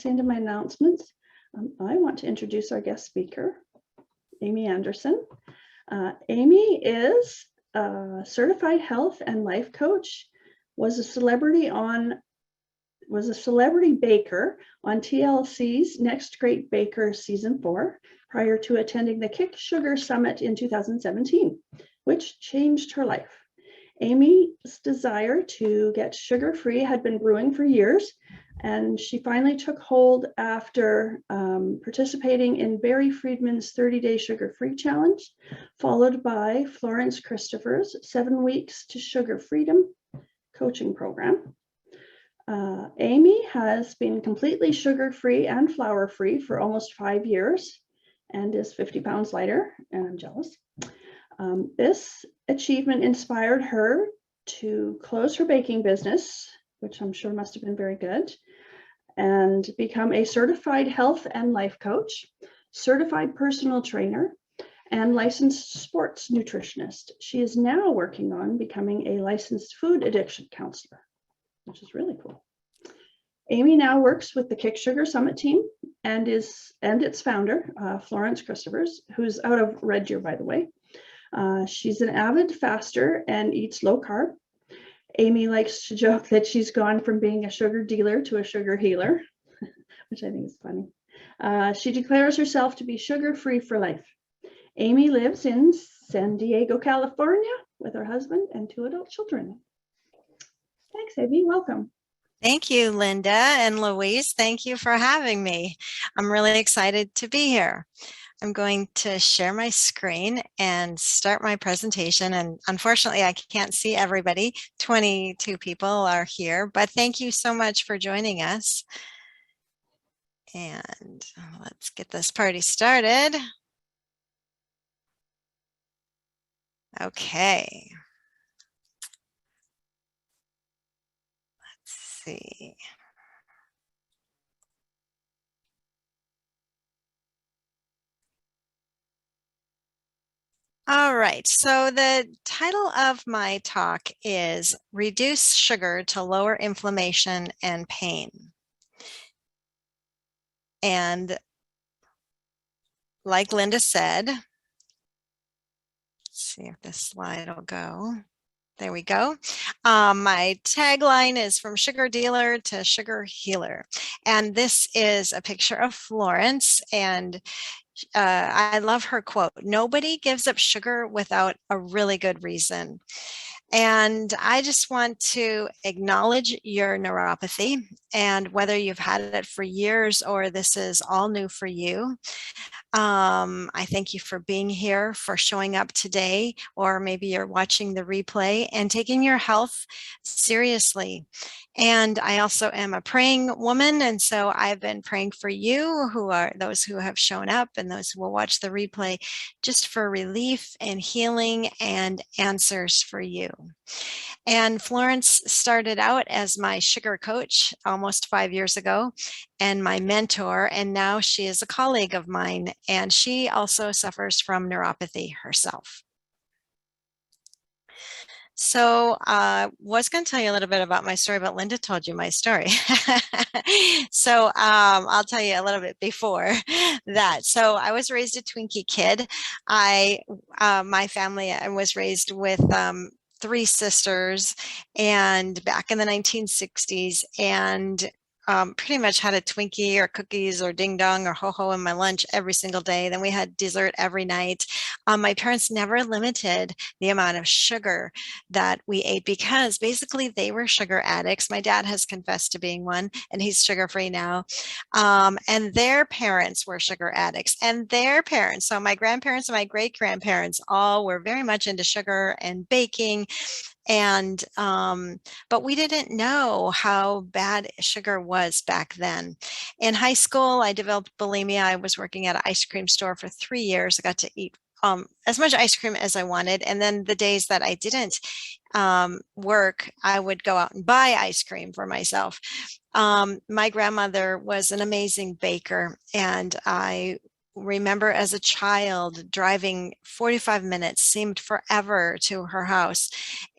Into my announcements, I want to introduce our guest speaker, Aimee Anderson. Aimee is a certified health and life coach, was a celebrity baker on TLC's Next Great Baker Season 4, prior to attending the Kick Sugar Summit in 2017, which changed her life. Aimee's desire to get sugar-free had been brewing for years, and she finally took hold after participating in Barry Friedman's 30-Day Sugar-Free Challenge, followed by Florence Christopher's 7 Weeks to Sugar Freedom coaching program. Aimee has been completely sugar-free and flour-free for almost 5 years and is 50 pounds lighter, and I'm jealous. This achievement inspired her to close her baking business, which I'm sure must have been very good, and become a certified health and life coach, certified personal trainer, and licensed sports nutritionist. She is now working on becoming a licensed food addiction counselor, which is really cool. Aimee now works with the Kick Sugar Summit team and its founder, Florence Christophers, who's out of Red Deer, by the way. She's an avid faster and eats low carb. Aimee likes to joke that she's gone from being a sugar dealer to a sugar healer, which I think is funny. She declares herself to be sugar-free for life. Aimee lives in San Diego, California, with her husband and 2 adult children. Thanks, Aimee. Welcome. Thank you, Linda and Louise. Thank you for having me. I'm really excited to be here. I'm going to share my screen and start my presentation. And unfortunately, I can't see everybody. 22 people are here, but thank you so much for joining us. And let's get this party started. Okay. Let's see. All right, so the title of my talk is Reduce Sugar to Lower Inflammation and Pain. And like Linda said, let's see if this slide will go. There we go. My tagline is From Sugar Dealer to Sugar Healer. And this is a picture of Florence, and I love her quote, "Nobody gives up sugar without a really good reason." And I just want to acknowledge your neuropathy, and whether you've had it for years or this is all new for you. I thank you for being here, for showing up today, or maybe you're watching the replay and taking your health seriously. And I also am a praying woman, and so I've been praying for you, who are those who have shown up and those who will watch the replay, just for relief and healing and answers for you. And Florence started out as my sugar coach almost 5 years ago and my mentor, and now she is a colleague of mine, and she also suffers from neuropathy herself. So I was going to tell you a little bit about my story, but Linda told you my story. So I'll tell you a little bit before that. So I was raised a Twinkie kid. My family, I was raised with 3 sisters, and back in the 1960s, and pretty much had a Twinkie or cookies or ding dong or ho-ho in my lunch every single day. Then we had dessert every night. My parents never limited the amount of sugar that we ate because basically they were sugar addicts. My dad has confessed to being one, and he's sugar-free now. And their parents were sugar addicts, and their parents, so my grandparents and my great-grandparents all were very much into sugar and baking. And but we didn't know how bad sugar was back then. In high school, I developed bulimia. I was working at an ice cream store for 3 years. I got to eat as much ice cream as I wanted. And then the days that I didn't work, I would go out and buy ice cream for myself. My grandmother was an amazing baker, and I remember as a child driving 45 minutes seemed forever to her house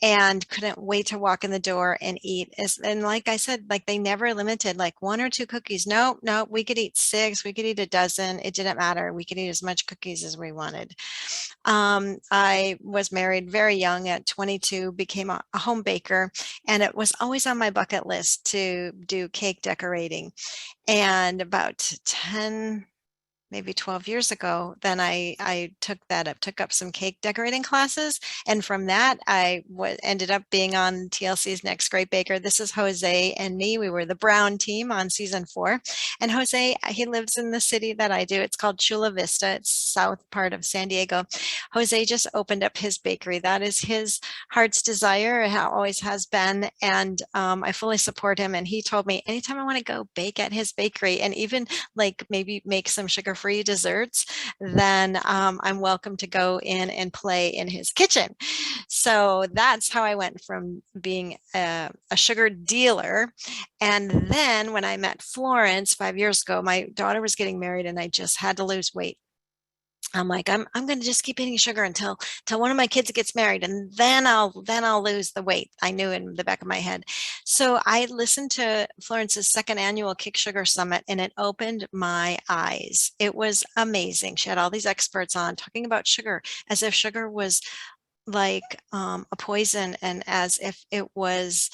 and couldn't wait to walk in the door and eat. And like I said, like they never limited like 1 or 2 cookies. No, no, we could eat 6, we could eat a dozen. It didn't matter. We could eat as much cookies as we wanted. I was married very young at 22, became a home baker, and it was always on my bucket list to do cake decorating. And about 10, maybe 12 years ago, then I took up some cake decorating classes. And from that, ended up being on TLC's Next Great Baker. This is Jose and me. We were the brown team on season 4. And Jose, he lives in the city that I do. It's called Chula Vista. It's south part of San Diego. Jose just opened up his bakery. That is his heart's desire. It always has been. And I fully support him. And he told me anytime I want to go bake at his bakery and even like maybe make some sugar-free desserts, then I'm welcome to go in and play in his kitchen. So that's how I went from being a sugar dealer. And then when I met Florence 5 years ago, my daughter was getting married and I just had to lose weight. I'm like, I'm going to just keep eating sugar until one of my kids gets married, and then I'll lose the weight. I knew in the back of my head. So I listened to Florence's second annual Kick Sugar Summit, and it opened my eyes. It was amazing. She had all these experts on talking about sugar as if sugar was like a poison, and as if it was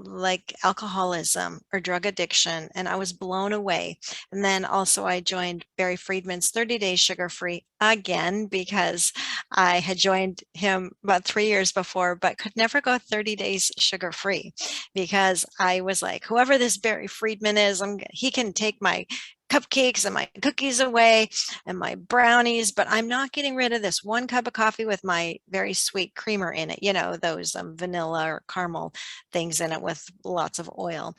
like alcoholism or drug addiction, and I was blown away. And then also I joined Barry Friedman's 30 Days Sugar Free again because I had joined him about 3 years before, but could never go 30 days sugar free because I was like, whoever this Barry Friedman is, he can take my cupcakes and my cookies away and my brownies, but I'm not getting rid of this 1 cup of coffee with my very sweet creamer in it, those vanilla or caramel things in it with lots of oil.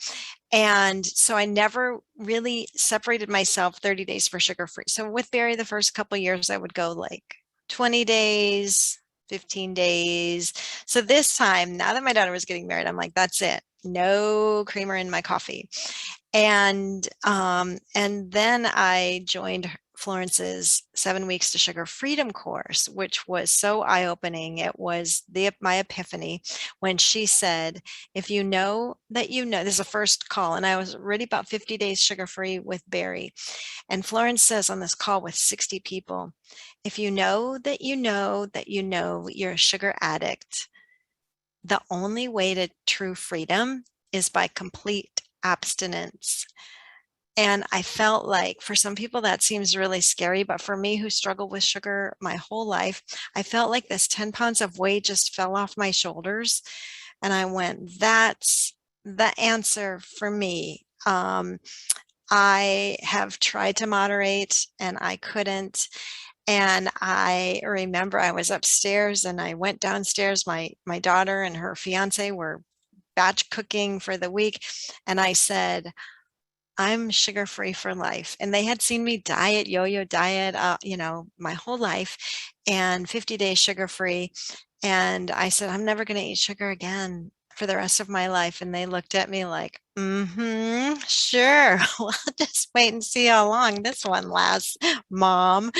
And so I never really separated myself 30 days for sugar free. So with Barry, the first couple of years, I would go like 20 days, 15 days. So this time, now that my daughter was getting married, I'm like, that's it. No creamer in my coffee. And then I joined Florence's 7 Weeks to Sugar Freedom course, which was so eye-opening. It was my epiphany when she said, if you know that this is the first call, and I was already about 50 days sugar-free with Barry. And Florence says on this call with 60 people, if you know that you know that you know you're a sugar addict, the only way to true freedom is by complete abstinence. And I felt like for some people that seems really scary, but for me who struggled with sugar my whole life, I felt like this 10 pounds of weight just fell off my shoulders. And I went, that's the answer for me. I have tried to moderate and I couldn't. And I remember I was upstairs and I went downstairs. My daughter and her fiance were batch cooking for the week. And I said, I'm sugar free for life. And they had seen me yo-yo diet, my whole life and 50 days sugar free. And I said, I'm never going to eat sugar again for the rest of my life. And they looked at me like, sure. We'll just wait and see how long this one lasts, Mom.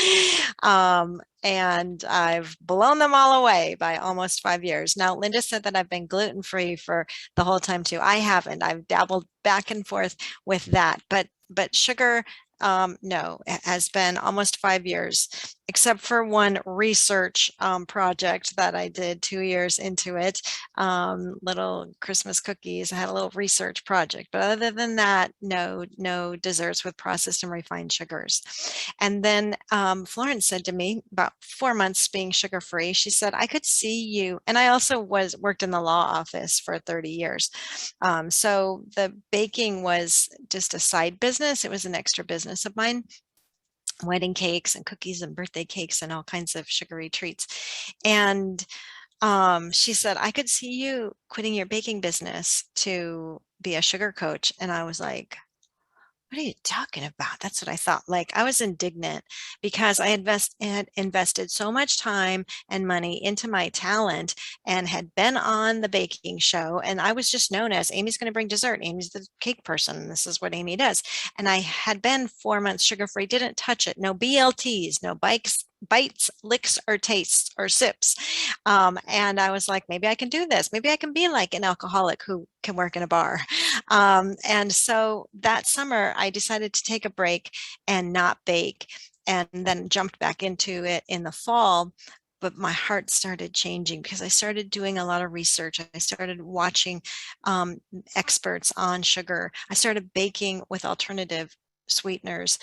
And I've blown them all away by almost 5 years. Now, Linda said that I've been gluten-free for the whole time too. I haven't. I've dabbled back and forth with that, but sugar, no, it has been almost 5 years, except for one research project that I did 2 years into it, little Christmas cookies. I had a little research project, but other than that, no desserts with processed and refined sugars. And then Florence said to me about 4 months being sugar-free, she said, I could see you. And I also worked in the law office for 30 years. So the baking was just a side business. It was an extra business of mine, wedding cakes and cookies and birthday cakes and all kinds of sugary treats. And she said, I could see you quitting your baking business to be a sugar coach. And I was like, what are you talking about? That's what I thought. Like, I was indignant because I had invested so much time and money into my talent and had been on the baking show. And I was just known as Amy's going to bring dessert. Amy's the cake person. This is what Aimee does. And I had been 4 months sugar-free, didn't touch it. No BLTs, no bites, licks, or tastes or sips. And I was like, maybe I can do this. Maybe I can be like an alcoholic who can work in a bar. And so that summer, I decided to take a break and not bake, and then jumped back into it in the fall. But my heart started changing because I started doing a lot of research. I started watching experts on sugar. I started baking with alternative sweeteners.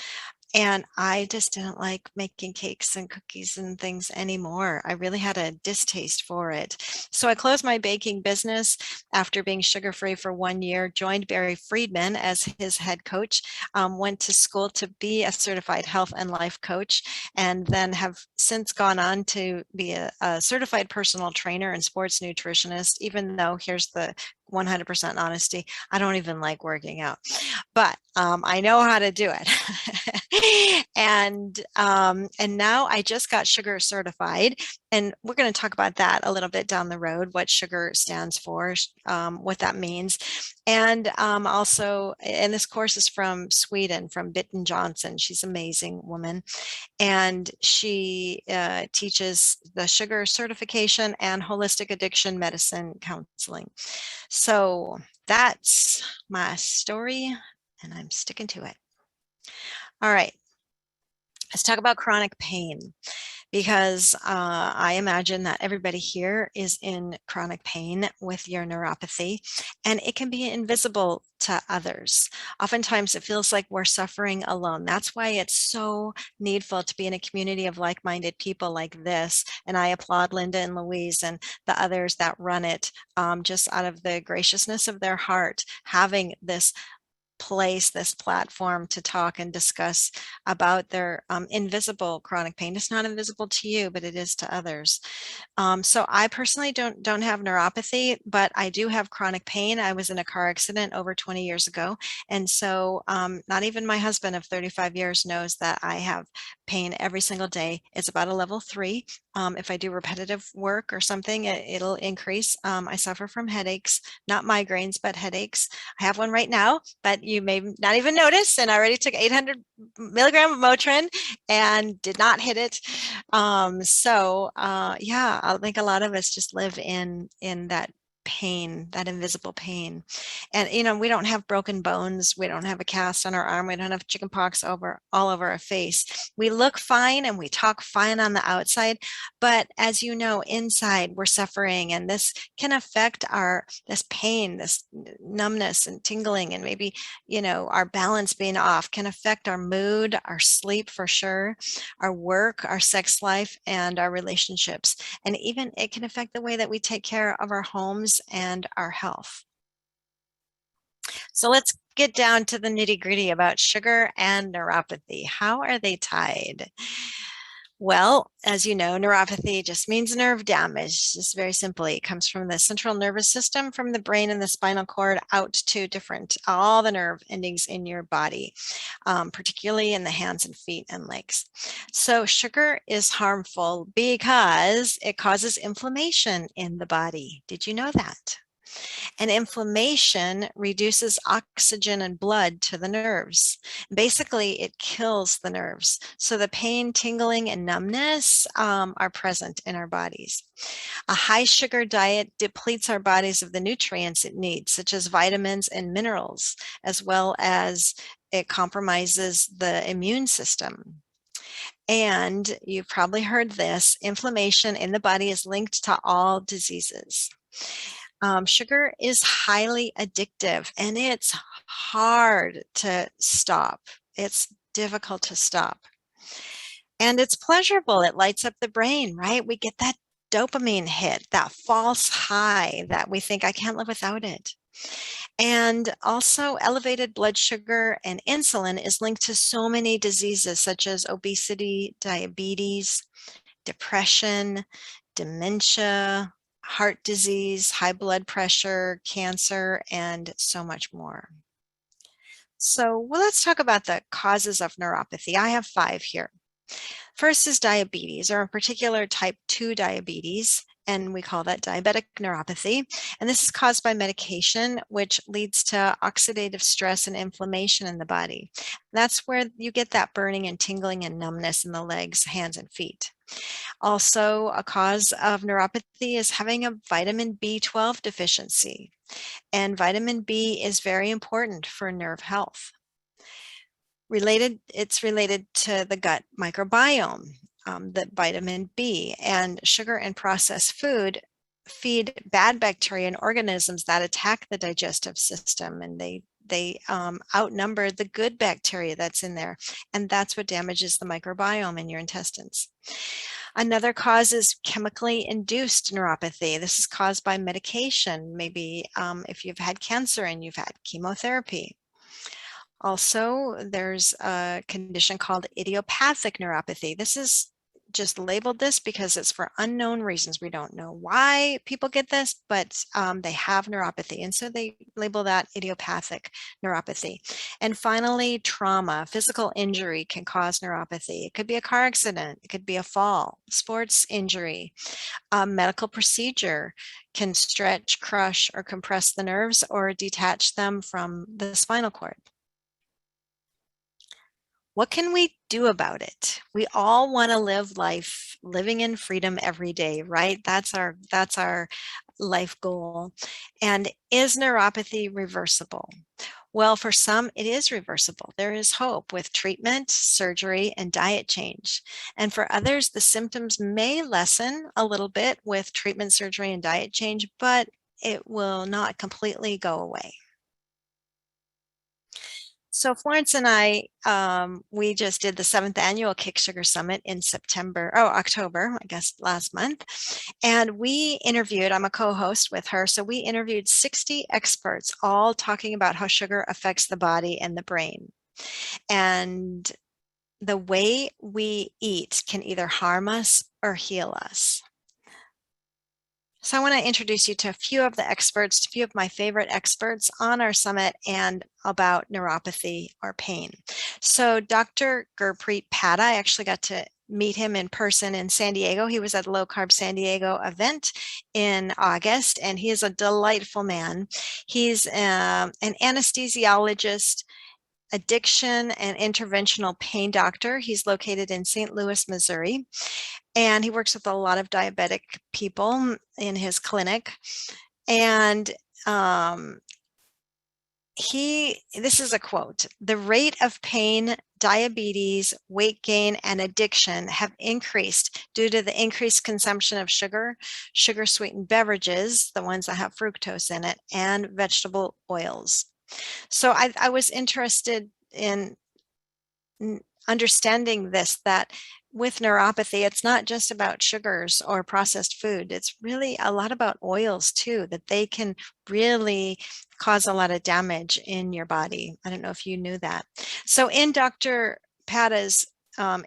And I just didn't like making cakes and cookies and things anymore. I really had a distaste for it. So I closed my baking business after being sugar-free for 1 year, joined Barry Friedman as his head coach, went to school to be a certified health and life coach, and then have since gone on to be a certified personal trainer and sports nutritionist, even though here's the 100% honesty, I don't even like working out, but I know how to do it. And now I just got sugar certified, and we're going to talk about that a little bit down the road, what sugar stands for, what that means. And also, and this course is from Sweden, from Bitten Johnson. She's an amazing woman, and she teaches the sugar certification and holistic addiction medicine counseling. So that's my story, and I'm sticking to it. All right, let's talk about chronic pain, because I imagine that everybody here is in chronic pain with your neuropathy, and it can be invisible to others. Oftentimes it feels like we're suffering alone. That's why it's so needful to be in a community of like-minded people like this. And I applaud Linda and Louise and the others that run it, just out of the graciousness of their heart, having this place, this platform to talk and discuss about their invisible chronic pain. It's not invisible to you, but it is to others. So I personally don't have neuropathy, but I do have chronic pain. I was in a car accident over 20 years ago. And so not even my husband of 35 years knows that I have pain every single day. It's about a level 3. If I do repetitive work or something, it'll increase. I suffer from headaches, not migraines, but headaches. I have one right now, but you may not even notice. And I already took 800 milligram of Motrin and did not hit it. Yeah, I think a lot of us just live in that pain, that invisible pain. And we don't have broken bones, we don't have a cast on our arm, we don't have chicken pox all over our face. We look fine and we talk fine on the outside, but as you know, inside we're suffering, and this can affect this pain, this numbness and tingling, and maybe our balance being off can affect our mood, our sleep for sure, our work, our sex life, and our relationships. And even it can affect the way that we take care of our homes and our health. So let's get down to the nitty-gritty about sugar and neuropathy. How are they tied? Well, as you know, neuropathy just means nerve damage. Just very simply, it comes from the central nervous system, from the brain and the spinal cord out to all the nerve endings in your body, particularly in the hands and feet and legs. So sugar is harmful because it causes inflammation in the body. Did you know that? And inflammation reduces oxygen and blood to the nerves. Basically, it kills the nerves. So the pain, tingling, and numbness are present in our bodies. A high sugar diet depletes our bodies of the nutrients it needs, such as vitamins and minerals, as well as it compromises the immune system. And you've probably heard this, inflammation in the body is linked to all diseases. Sugar is highly addictive, and it's hard to stop. It's difficult to stop. And it's pleasurable. It lights up the brain, right? We get that dopamine hit, that false high that we think I can't live without it. And also elevated blood sugar and insulin is linked to so many diseases such as obesity, diabetes, depression, dementia, heart disease, high blood pressure, cancer, and so much more. So, well, let's talk about the causes of neuropathy. I have 5 here. First is diabetes, or in particular type 2 diabetes, and we call that diabetic neuropathy. And this is caused by medication, which leads to oxidative stress and inflammation in the body. That's where you get that burning and tingling and numbness in the legs, hands, and feet. Also, a cause of neuropathy is having a vitamin B12 deficiency. And vitamin B is very important for nerve health. It's related to the gut microbiome, the vitamin B, and sugar and processed food feed bad bacteria and organisms that attack the digestive system, and they outnumber the good bacteria that's in there, and that's what damages the microbiome in your intestines. Another cause is chemically induced neuropathy. This is caused by medication, maybe if you've had cancer and you've had chemotherapy. Also, there's a condition called idiopathic neuropathy. This is just labeled this because it's for unknown reasons. We don't know why people get this, but they have neuropathy. And so they label that idiopathic neuropathy. And finally, trauma, physical injury can cause neuropathy. It could be a car accident. It could be a fall, sports injury. A medical procedure can stretch, crush, or compress the nerves or detach them from the spinal cord. What can we do about it? We all want to live life living in freedom every day, right? That's our life goal. And is neuropathy reversible? Well, for some, it is reversible. There is hope with treatment, surgery, and diet change. And for others, the symptoms may lessen a little bit with treatment, surgery, and diet change, but it will not completely go away. So Florence and I, we just did the 7th annual Kick Sugar Summit in October, I guess last month. And we interviewed, I'm a co-host with her, so we interviewed 60 experts, all talking about how sugar affects the body and the brain. And the way we eat can either harm us or heal us. So I want to introduce you to a few of the experts, a few of my favorite experts on our summit and about neuropathy or pain. So Dr. Gurpreet Patta, I actually got to meet him in person in San Diego. He was at the Low Carb San Diego event in August, and he is a delightful man. He's an anesthesiologist, addiction and interventional pain doctor. He's located in St. Louis, Missouri, and he works with a lot of diabetic people in his clinic. And this is a quote: "The rate of pain, diabetes, weight gain, and addiction have increased due to the increased consumption of sugar, sugar-sweetened beverages, the ones that have fructose in it, and vegetable oils." So I was interested in understanding this, that with neuropathy, it's not just about sugars or processed food. It's really a lot about oils too, that they can really cause a lot of damage in your body. I don't know if you knew that. So in Dr. Patta's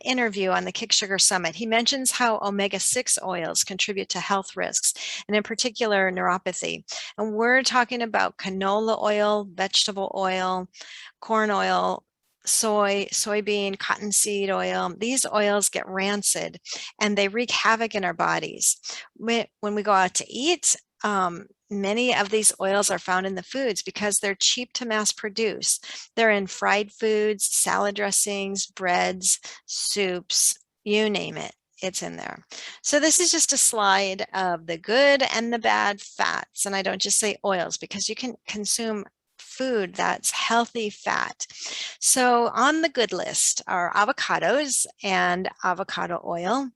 interview on the Kick Sugar Summit, he mentions how omega-6 oils contribute to health risks, and in particular neuropathy. And we're talking about canola oil, vegetable oil, corn oil, soybean, cottonseed oil. These oils get rancid and they wreak havoc in our bodies. When we go out to eat, many of these oils are found in the foods because they're cheap to mass produce. They're in fried foods, salad dressings, breads, soups, you name it. It's in there. So this is just a slide of the good and the bad fats. And I don't just say oils because you can consume food that's healthy fat. So on the good list are avocados and avocado oil,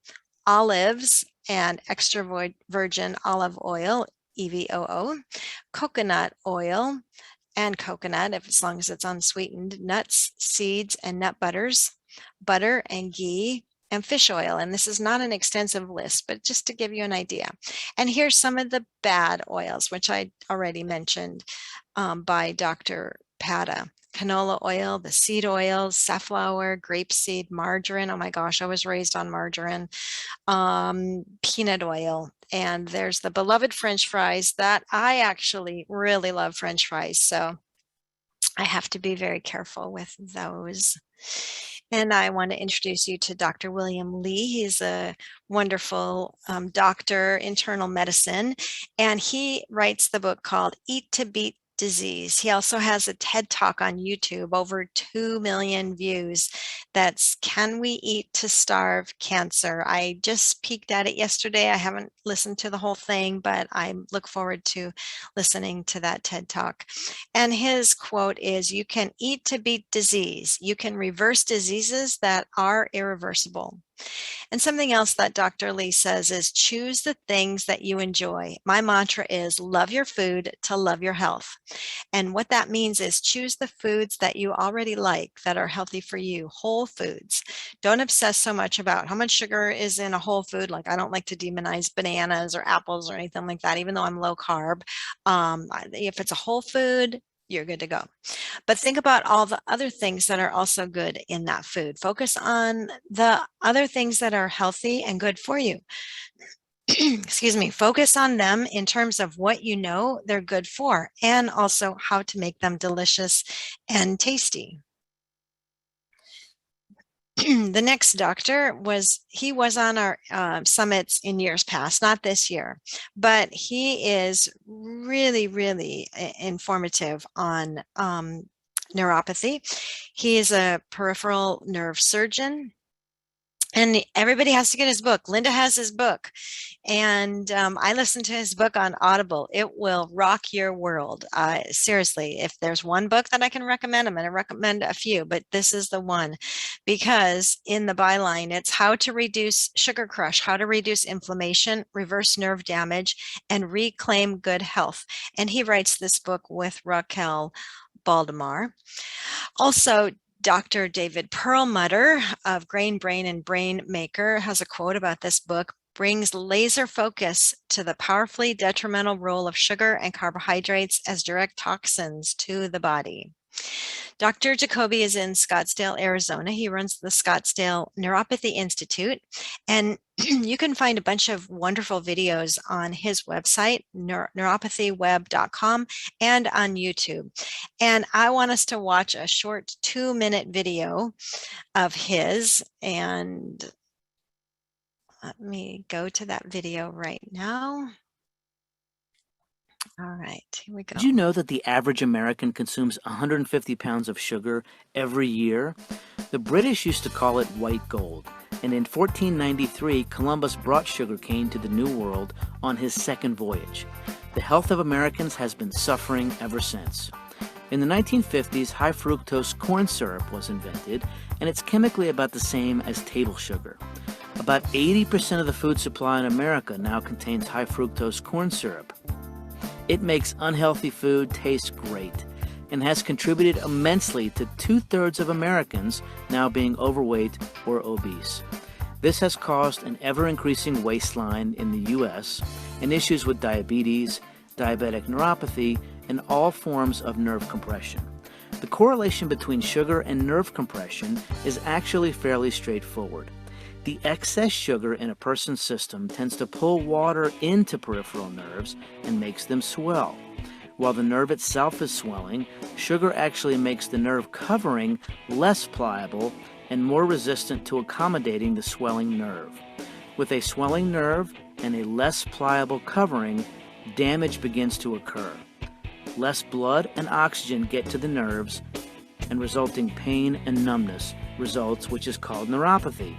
olives and extra virgin olive oil, EVOO, coconut oil and coconut, as long as it's unsweetened, nuts, seeds, and nut butters, butter and ghee, and fish oil. And this is not an extensive list, but just to give you an idea. And here's some of the bad oils, which I already mentioned by Dr. Patta. Canola oil, the seed oils, safflower, grapeseed, margarine. Oh my gosh, I was raised on margarine. Peanut oil. And there's the beloved French fries that I actually really love French fries. So I have to be very careful with those. And I want to introduce you to Dr. William Lee. He's a wonderful doctor, internal medicine, and he writes the book called Eat to Beat Disease. He also has a TED Talk on YouTube, over 2 million views. That's Can We Eat to Starve Cancer? I just peeked at it yesterday. I haven't listened to the whole thing, but I look forward to listening to that TED Talk. And his quote is, "You can eat to beat disease. You can reverse diseases that are irreversible." And something else that Dr. Lee says is, choose the things that you enjoy. My mantra is love your food to love your health. And what that means is choose the foods that you already like that are healthy for you, whole foods. Don't obsess so much about how much sugar is in a whole food. Like, I don't like to demonize bananas or apples or anything like that, even though I'm low carb. If it's a whole food, you're good to go. But think about all the other things that are also good in that food. Focus on the other things that are healthy and good for you. Excuse me. Focus on them in terms of what you know they're good for, and also how to make them delicious and tasty. The next doctor was on our summits in years past, not this year, but he is really, really informative on neuropathy. He is a peripheral nerve surgeon, and everybody has to get his book. Linda has his book, and I listened to his book on Audible. It will rock your world. Seriously, if there's one book that I can recommend, I'm going to recommend a few, but this is the one, because in the byline, it's how to reduce sugar crush, how to reduce inflammation, reverse nerve damage, and reclaim good health. And he writes this book with Raquel Baldemar. Also, Dr. David Perlmutter of Grain, Brain, and Brain Maker has a quote about this book: brings laser focus to the powerfully detrimental role of sugar and carbohydrates as direct toxins to the body. Dr. Jacoby is in Scottsdale, Arizona. He runs the Scottsdale Neuropathy Institute, and you can find a bunch of wonderful videos on his website, neuropathyweb.com, and on YouTube. And I want us to watch a short 2-minute video of his, and let me go to that video right now. All right, here we go. Did you know that the average American consumes 150 pounds of sugar every year? The British used to call it white gold, and in 1493, Columbus brought sugarcane to the New World on his second voyage. The health of Americans has been suffering ever since. In the 1950s, high fructose corn syrup was invented, and it's chemically about the same as table sugar. About 80% of the food supply in America now contains high fructose corn syrup. It makes unhealthy food taste great and has contributed immensely to 2/3 of Americans now being overweight or obese. This has caused an ever-increasing waistline in the U.S. and issues with diabetes, diabetic neuropathy, and all forms of nerve compression. The correlation between sugar and nerve compression is actually fairly straightforward. The excess sugar in a person's system tends to pull water into peripheral nerves and makes them swell. While the nerve itself is swelling, sugar actually makes the nerve covering less pliable and more resistant to accommodating the swelling nerve. With a swelling nerve and a less pliable covering, damage begins to occur. Less blood and oxygen get to the nerves, and resulting pain and numbness results, which is called neuropathy.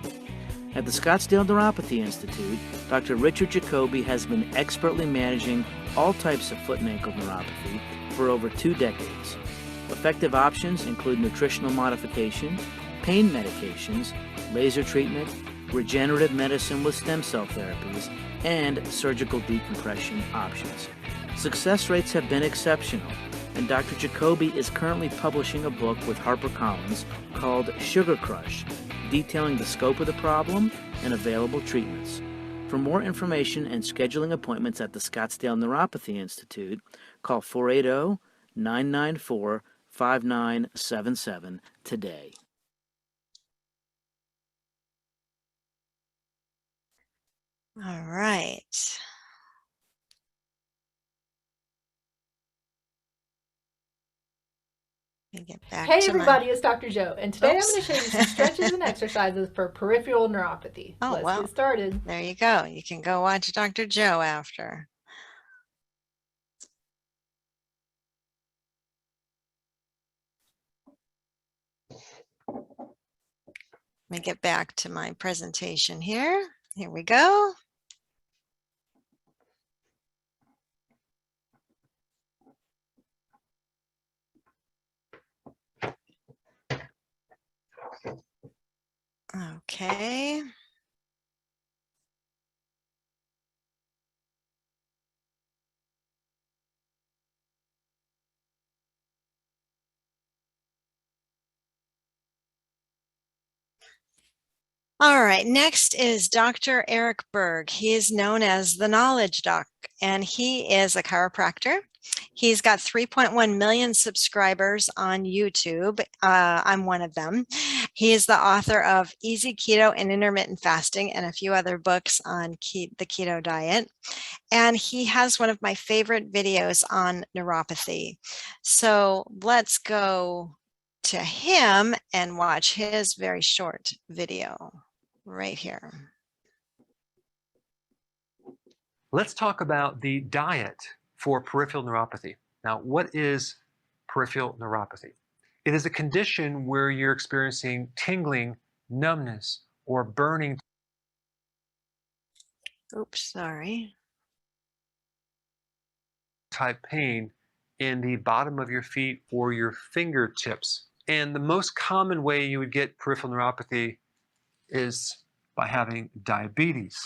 At the Scottsdale Neuropathy Institute, Dr. Richard Jacoby has been expertly managing all types of foot and ankle neuropathy for over 2 decades. Effective options include nutritional modification, pain medications, laser treatment, regenerative medicine with stem cell therapies, and surgical decompression options. Success rates have been exceptional, and Dr. Jacoby is currently publishing a book with HarperCollins called Sugar Crush, detailing the scope of the problem and available treatments. For more information and scheduling appointments at the Scottsdale Neuropathy Institute, call 480-994-5977 today. All right. Let me get back Hey to everybody, it's Dr. Joe, and today I'm Oops. going to show you some stretches and exercises for peripheral neuropathy. Oh, Let's well, get started. there you go. You can go watch Dr. Joe after. Let me get back to my presentation here. Here we go. Okay. All right, next is Dr. Eric Berg. He is known as the Knowledge Doc, and he is a chiropractor. He's got 3.1 million subscribers on YouTube. I'm one of them. He is the author of Easy Keto and Intermittent Fasting and a few other books on the keto diet. And he has one of my favorite videos on neuropathy. So let's go to him and watch his very short video right here. Let's talk about the diet for peripheral neuropathy. Now, what is peripheral neuropathy? It is a condition where you're experiencing tingling, numbness, or burning Oops, sorry. type pain in the bottom of your feet or your fingertips. And the most common way you would get peripheral neuropathy is by having diabetes.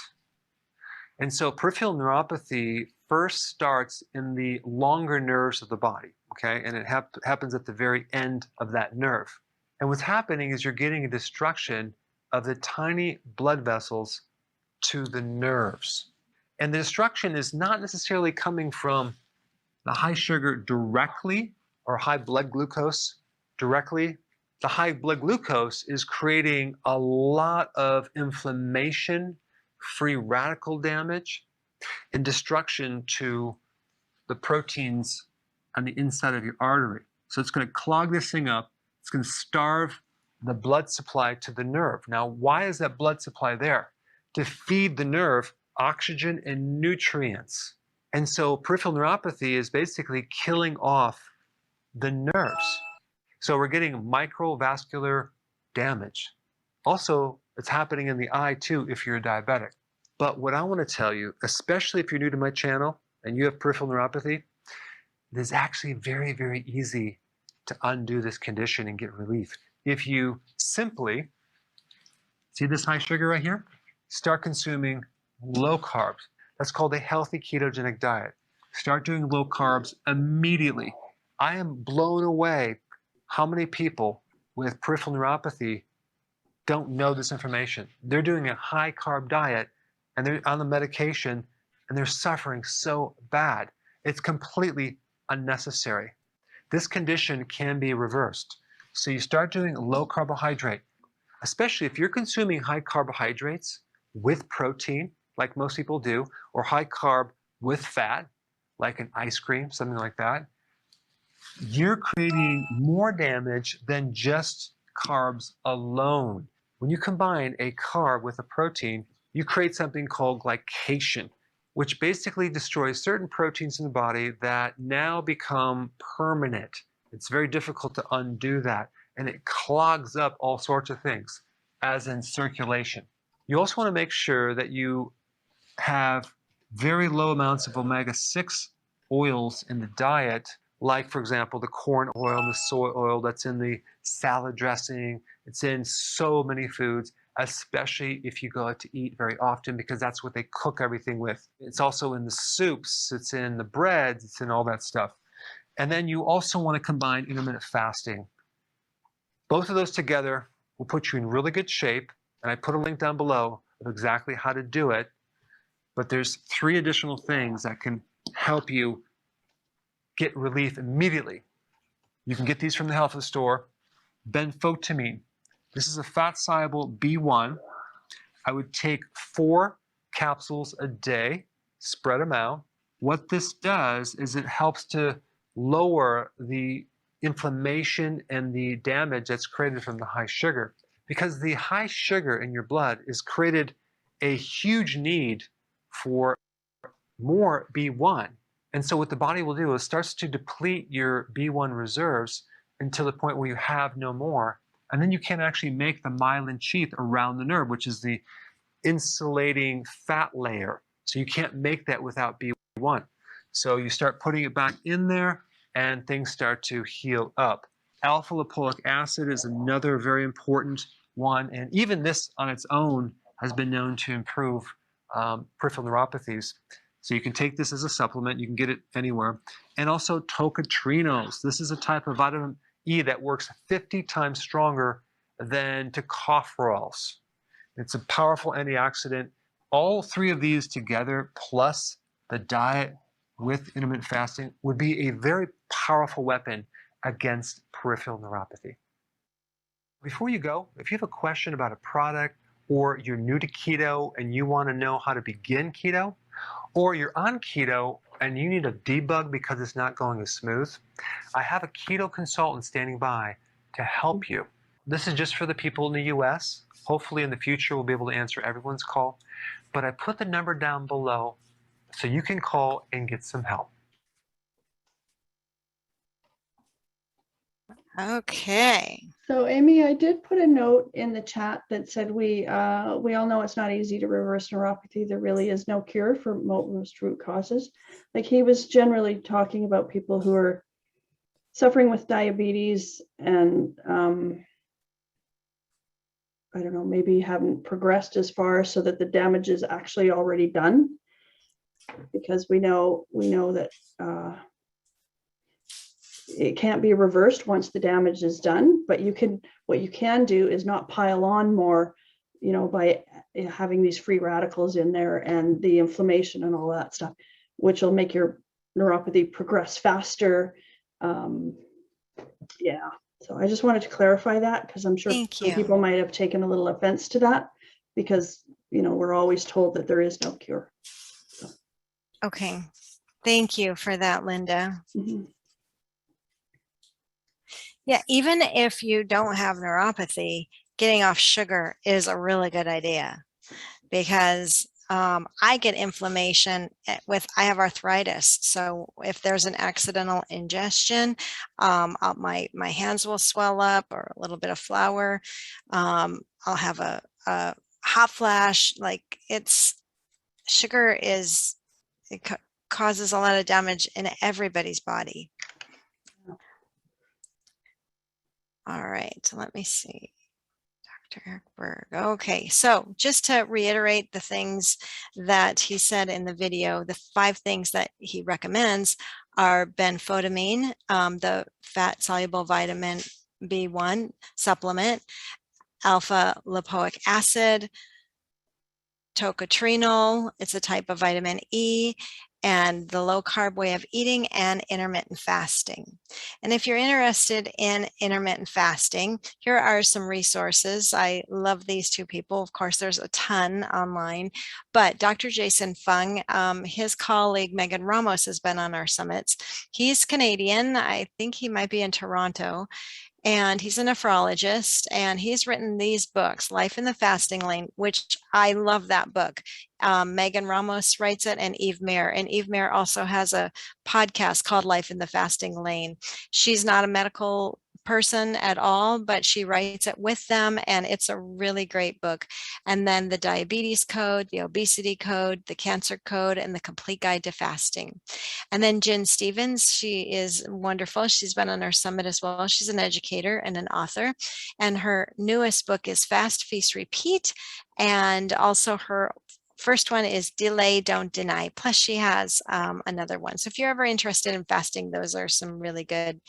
And so peripheral neuropathy first starts in the longer nerves of the body, okay? And it happens at the very end of that nerve. And what's happening is you're getting a destruction of the tiny blood vessels to the nerves. And the destruction is not necessarily coming from the high sugar directly or high blood glucose directly. The high blood glucose is creating a lot of inflammation, free radical damage, and destruction to the proteins on the inside of your artery. So it's going to clog this thing up. It's going to starve the blood supply to the nerve. Now, why is that blood supply there? To feed the nerve oxygen and nutrients. And so peripheral neuropathy is basically killing off the nerves. So we're getting microvascular damage. Also, it's happening in the eye too if you're a diabetic. But what I want to tell you, especially if you're new to my channel and you have peripheral neuropathy, it is actually very, very easy to undo this condition and get relief. If you simply, see this high sugar right here? Start consuming low carbs. That's called a healthy ketogenic diet. Start doing low carbs immediately. I am blown away how many people with peripheral neuropathy don't know this information. They're doing a high carb diet and they're on the medication and they're suffering so bad. It's completely unnecessary. This condition can be reversed. So you start doing low carbohydrate, especially if you're consuming high carbohydrates with protein, like most people do, or high carb with fat, like an ice cream, something like that. You're creating more damage than just carbs alone. When you combine a carb with a protein, you create something called glycation, which basically destroys certain proteins in the body that now become permanent. It's very difficult to undo that, and it clogs up all sorts of things, as in circulation. You also want to make sure that you have very low amounts of omega-6 oils in the diet, like, for example, the corn oil and the soy oil that's in the salad dressing. It's in so many foods, especially if you go out to eat very often, because that's what they cook everything with. It's also in the soups, it's in the breads, it's in all that stuff. And then you also want to combine intermittent fasting. Both of those together will put you in really good shape, and I put a link down below of exactly how to do it. But there's 3 additional things that can help you get relief immediately. You can get these from the health food store. Benfotiamine. This is a fat-soluble B1. I would take 4 capsules a day, spread them out. What this does is it helps to lower the inflammation and the damage that's created from the high sugar. Because the high sugar in your blood has created a huge need for more B1. And so what the body will do is starts to deplete your B1 reserves until the point where you have no more. And then you can't actually make the myelin sheath around the nerve, which is the insulating fat layer. So you can't make that without B1. So you start putting it back in there and things start to heal up. Alpha lipoic acid is another very important one. And even this on its own has been known to improve peripheral neuropathies. So you can take this as a supplement. You can get it anywhere. And also tocotrienols. This is a type of vitamin E that works 50 times stronger than tocopherols. It's a powerful antioxidant. All three of these together, plus the diet with intermittent fasting, would be a very powerful weapon against peripheral neuropathy. Before you go, if you have a question about a product, or you're new to keto and you want to know how to begin keto, or you're on keto and you need a debug because it's not going as smooth, I have a keto consultant standing by to help you. This is just for the people in the US. Hopefully in the future we'll be able to answer everyone's call. But I put the number down below so you can call and get some help. Okay. So Aimee, I did put a note in the chat that said we all know it's not easy to reverse neuropathy. There really is no cure for most root causes. Like he was generally talking about people who are suffering with diabetes and I don't know, maybe haven't progressed as far so that the damage is actually already done. Because we know that it can't be reversed once the damage is done, but what you can do is not pile on more, by having these free radicals in there and the inflammation and all that stuff, which will make your neuropathy progress faster. Yeah, so I just wanted to clarify that because I'm sure some people might have taken a little offense to that because, we're always told that there is no cure. So. Okay, thank you for that, Linda. Mm-hmm. Yeah, even if you don't have neuropathy, getting off sugar is a really good idea because I get inflammation I have arthritis. So if there's an accidental ingestion, my hands will swell up or a little bit of flour. I'll have a hot flash. Sugar causes a lot of damage in everybody's body. All right, so let me see. Dr. Eric Berg. Okay, so just to reiterate the things that he said in the video, the 5 things that he recommends are benfotiamine, the fat-soluble vitamin B1 supplement, alpha lipoic acid, tocotrienol, it's a type of vitamin E, and the low carb way of eating and intermittent fasting. And if you're interested in intermittent fasting, here are some resources. I love these 2 people. Of course, there's a ton online, but Dr. Jason Fung, his colleague Megan Ramos has been on our summits. He's Canadian. I think he might be in Toronto. And he's a nephrologist, and he's written these books, Life in the Fasting Lane, which I love that book. Megan Ramos writes it, and Eve Mayer. And Eve Mayer also has a podcast called Life in the Fasting Lane. She's not a medical person at all, but she writes it with them, and it's a really great book. And then the Diabetes Code, the Obesity Code, the Cancer Code, and the Complete Guide to Fasting. And then Jen Stevens, she is wonderful. She's been on our summit as well. She's an educator and an author, and her newest book is Fast, Feast, Repeat, and also her first one is Delay, Don't Deny. Plus she has another one. So if you're ever interested in fasting, those are some really good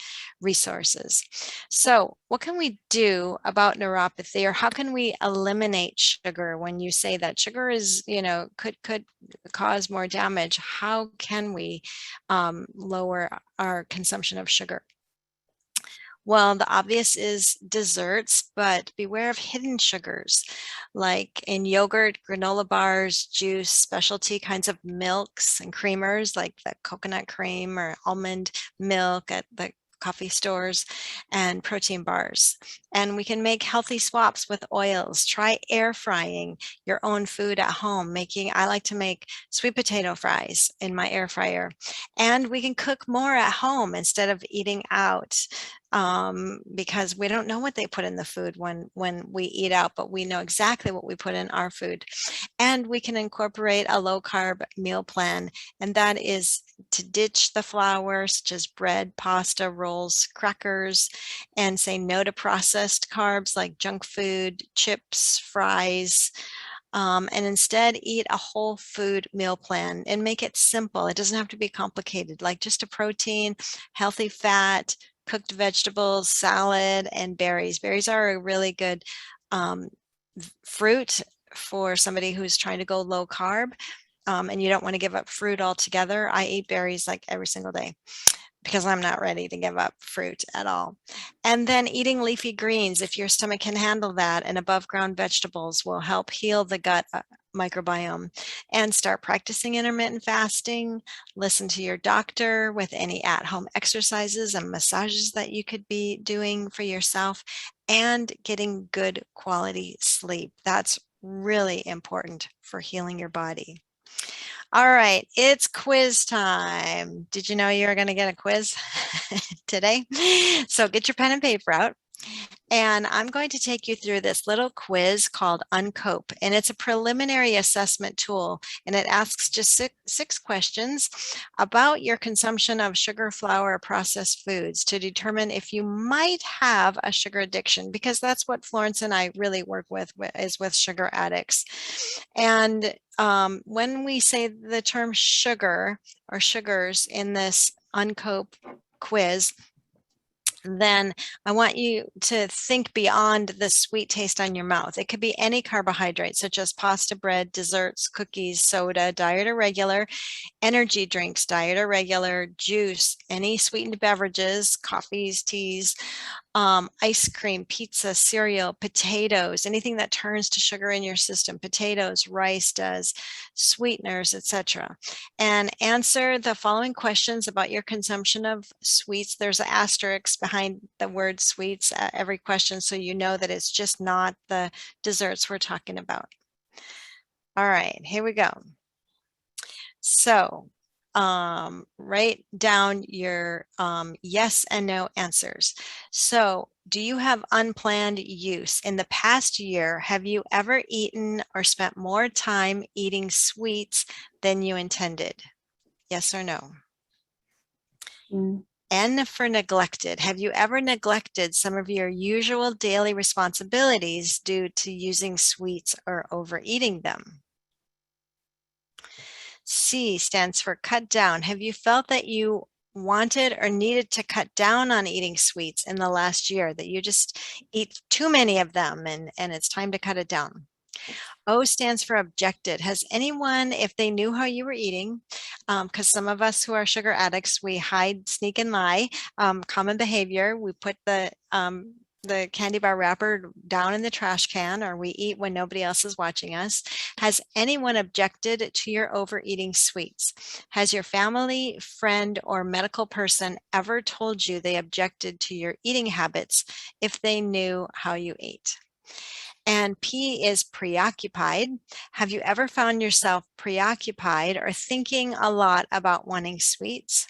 resources. So what can we do about neuropathy, or how can we eliminate sugar? When you say that sugar is, could cause more damage, how can we lower our consumption of sugar? Well, the obvious is desserts, but beware of hidden sugars like in yogurt, granola bars, juice, specialty kinds of milks and creamers like the coconut cream or almond milk at the coffee stores and protein bars. And we can make healthy swaps with oils. Try air frying your own food at home. I like to make sweet potato fries in my air fryer. And we can cook more at home instead of eating out, because we don't know what they put in the food when we eat out, but we know exactly what we put in our food. And we can incorporate a low carb meal plan, and that is to ditch the flour such as bread, pasta, rolls, crackers, and say no to processed carbs like junk food, chips, fries, and instead eat a whole food meal plan and make it simple. It doesn't have to be complicated, like just a protein, healthy fat, cooked vegetables, salad, and berries. Berries are a really good fruit for somebody who's trying to go low carb, and you don't want to give up fruit altogether. I eat berries like every single day because I'm not ready to give up fruit at all. And then eating leafy greens, if your stomach can handle that, and above ground vegetables will help heal the gut microbiome. And start practicing intermittent fasting. Listen to your doctor with any at-home exercises and massages that you could be doing for yourself, and getting good quality sleep. That's really important for healing your body. All right, it's quiz time. Did you know you were going to get a quiz today? So get your pen and paper out. And I'm going to take you through this little quiz called Uncope. And it's a preliminary assessment tool. And it asks just six questions about your consumption of sugar, flour, or processed foods to determine if you might have a sugar addiction, because that's what Florence and I really work with, is with sugar addicts. And when we say the term sugar or sugars in this Uncope quiz, then I want you to think beyond the sweet taste on your mouth. It could be any carbohydrate, such as pasta, bread, desserts, cookies, soda, diet or regular, energy drinks, diet or regular, juice, any sweetened beverages, coffees, teas, ice cream, pizza, cereal, potatoes, anything that turns to sugar in your system, potatoes, rice does, sweeteners, etc. And answer the following questions about your consumption of sweets. There's an asterisk behind the word sweets at every question, so you know that it's just not the desserts we're talking about. All right, here we go. So write down your yes and no answers. So, do you have unplanned use? In the past year, have you ever eaten or spent more time eating sweets than you intended? Yes or no? N for neglected. Have you ever neglected some of your usual daily responsibilities due to using sweets or overeating them? C stands for cut down. Have you felt that you wanted or needed to cut down on eating sweets in the last year, that you just eat too many of them and it's time to cut it down? O stands for objected. Has anyone, if they knew how you were eating, because some of us who are sugar addicts, we hide, sneak, and lie, common behavior, we put the candy bar wrapper down in the trash can, or we eat when nobody else is watching us. Has anyone objected to your overeating sweets? Has your family, friend, or medical person ever told you they objected to your eating habits if they knew how you ate? And P is preoccupied. Have you ever found yourself preoccupied or thinking a lot about wanting sweets?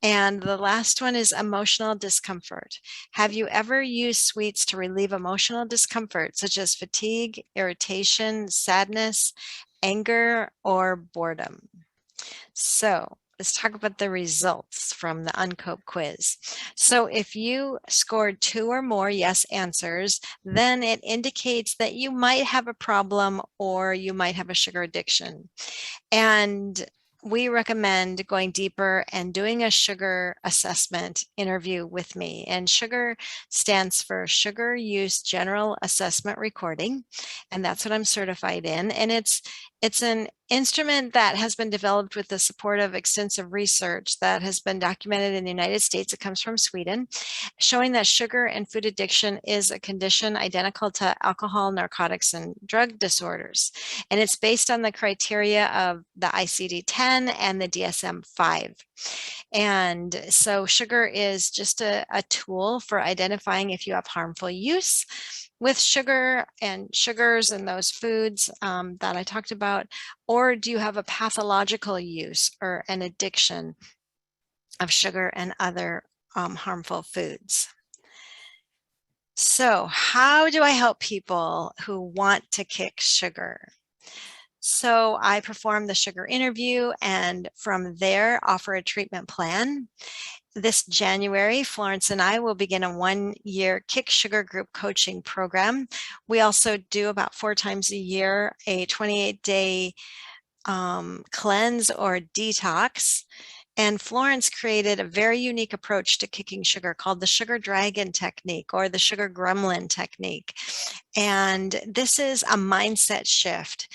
And the last one is emotional discomfort. Have you ever used sweets to relieve emotional discomfort, such as fatigue, irritation, sadness, anger, or boredom? So let's talk about the results from the Uncope quiz. So if you scored 2 or more yes answers, then it indicates that you might have a problem or you might have a sugar addiction. And we recommend going deeper and doing a sugar assessment interview with me. And sugar stands for Sugar Use General Assessment Recording. And that's what I'm certified in. And it's It's an instrument that has been developed with the support of extensive research that has been documented in the United States. It comes from Sweden, showing that sugar and food addiction is a condition identical to alcohol, narcotics, and drug disorders. And it's based on the criteria of the ICD-10 and the DSM-5. And so sugar is just a tool for identifying if you have harmful use with sugar and sugars and those foods that I talked about, or do you have a pathological use or an addiction of sugar and other harmful foods? So how do I help people who want to kick sugar? So I perform the sugar interview and from there offer a treatment plan. This January, Florence and I will begin a 1-year Kick Sugar Group coaching program. We also do about 4 times a year a 28-day cleanse or detox. And Florence created a very unique approach to kicking sugar called the sugar dragon technique or the sugar gremlin technique. And this is a mindset shift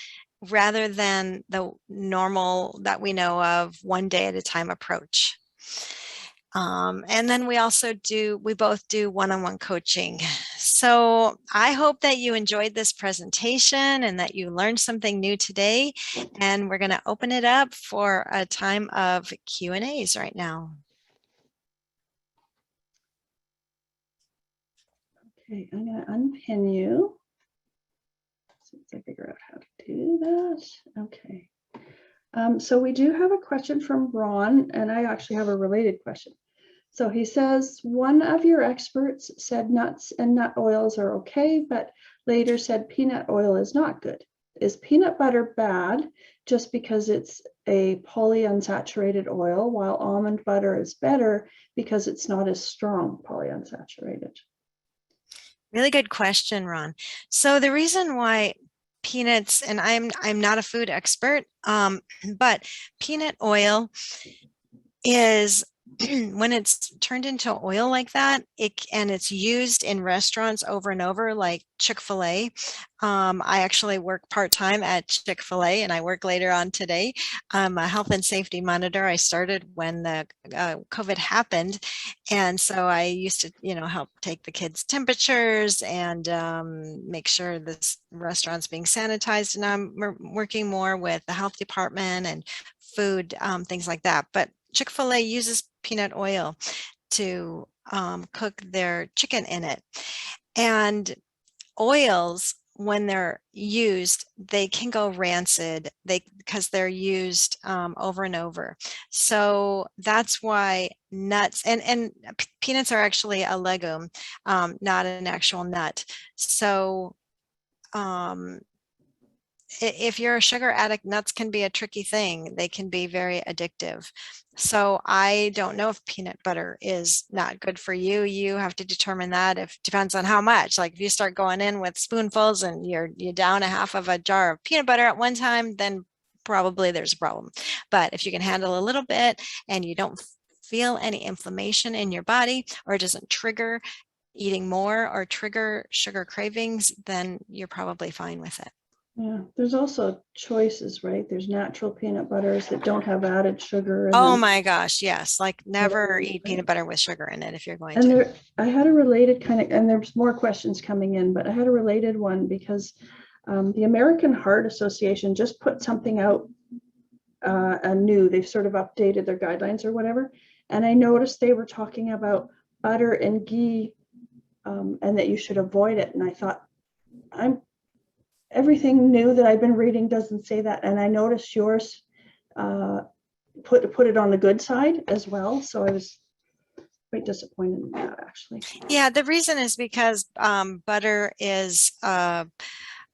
rather than the normal that we know of 1 day at a time approach. And then we both do one-on-one coaching. So I hope that you enjoyed this presentation and that you learned something new today. And we're going to open it up for a time of Q&As right now. Okay, I'm going to unpin you. Since I figure out how to do that. Okay. So we do have a question from Ron, and I actually have a related question. So he says, one of your experts said nuts and nut oils are okay, but later said peanut oil is not good. Is peanut butter bad just because it's a polyunsaturated oil, while almond butter is better because it's not as strong polyunsaturated? Really good question, Ron. So the reason why peanuts, and I'm not a food expert, but peanut oil is when it's turned into oil like that, and it's used in restaurants over and over, like Chick-fil-A. I actually work part-time at Chick-fil-A, and I work later on today. I'm a health and safety monitor. I started when the COVID happened, and so I used to, help take the kids' temperatures and make sure this restaurant's being sanitized. And I'm working more with the health department and food, things like that. But Chick-fil-A uses peanut oil to cook their chicken in it. And oils, when they're used, they can go rancid because they're used over and over. So that's why nuts and peanuts are actually a legume, not an actual nut. So if you're a sugar addict, nuts can be a tricky thing. They can be very addictive. So I don't know if peanut butter is not good for you. You have to determine that. Depends on how much. Like if you start going in with spoonfuls and you're down a half of a jar of peanut butter at one time, then probably there's a problem. But if you can handle a little bit and you don't feel any inflammation in your body, or it doesn't trigger eating more or trigger sugar cravings, then you're probably fine with it. Yeah, there's also choices, right? There's natural peanut butters that don't have added sugar. And oh my gosh, yes. Like never eat peanut butter with sugar in it if you're going to. I had a related kind of, and there's more questions coming in, but I had a related one because the American Heart Association just put something out anew. They've sort of updated their guidelines or whatever. And I noticed they were talking about butter and ghee and that you should avoid it. And I thought, everything new that I've been reading doesn't say that. And I noticed yours put it on the good side as well. So I was quite disappointed in that, actually. Yeah, the reason is because butter is a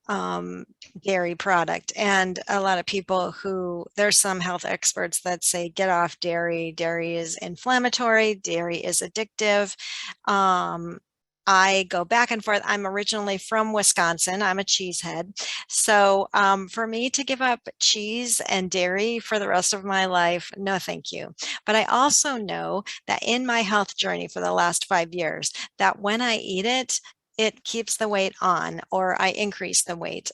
dairy product, and a lot of people there's some health experts that say get off dairy. Dairy is inflammatory. Dairy is addictive. I go back and forth. I'm originally from Wisconsin. I'm a cheesehead. So for me to give up cheese and dairy for the rest of my life, no, thank you. But I also know that in my health journey for the last 5 years, that when I eat it, it keeps the weight on, or I increase the weight.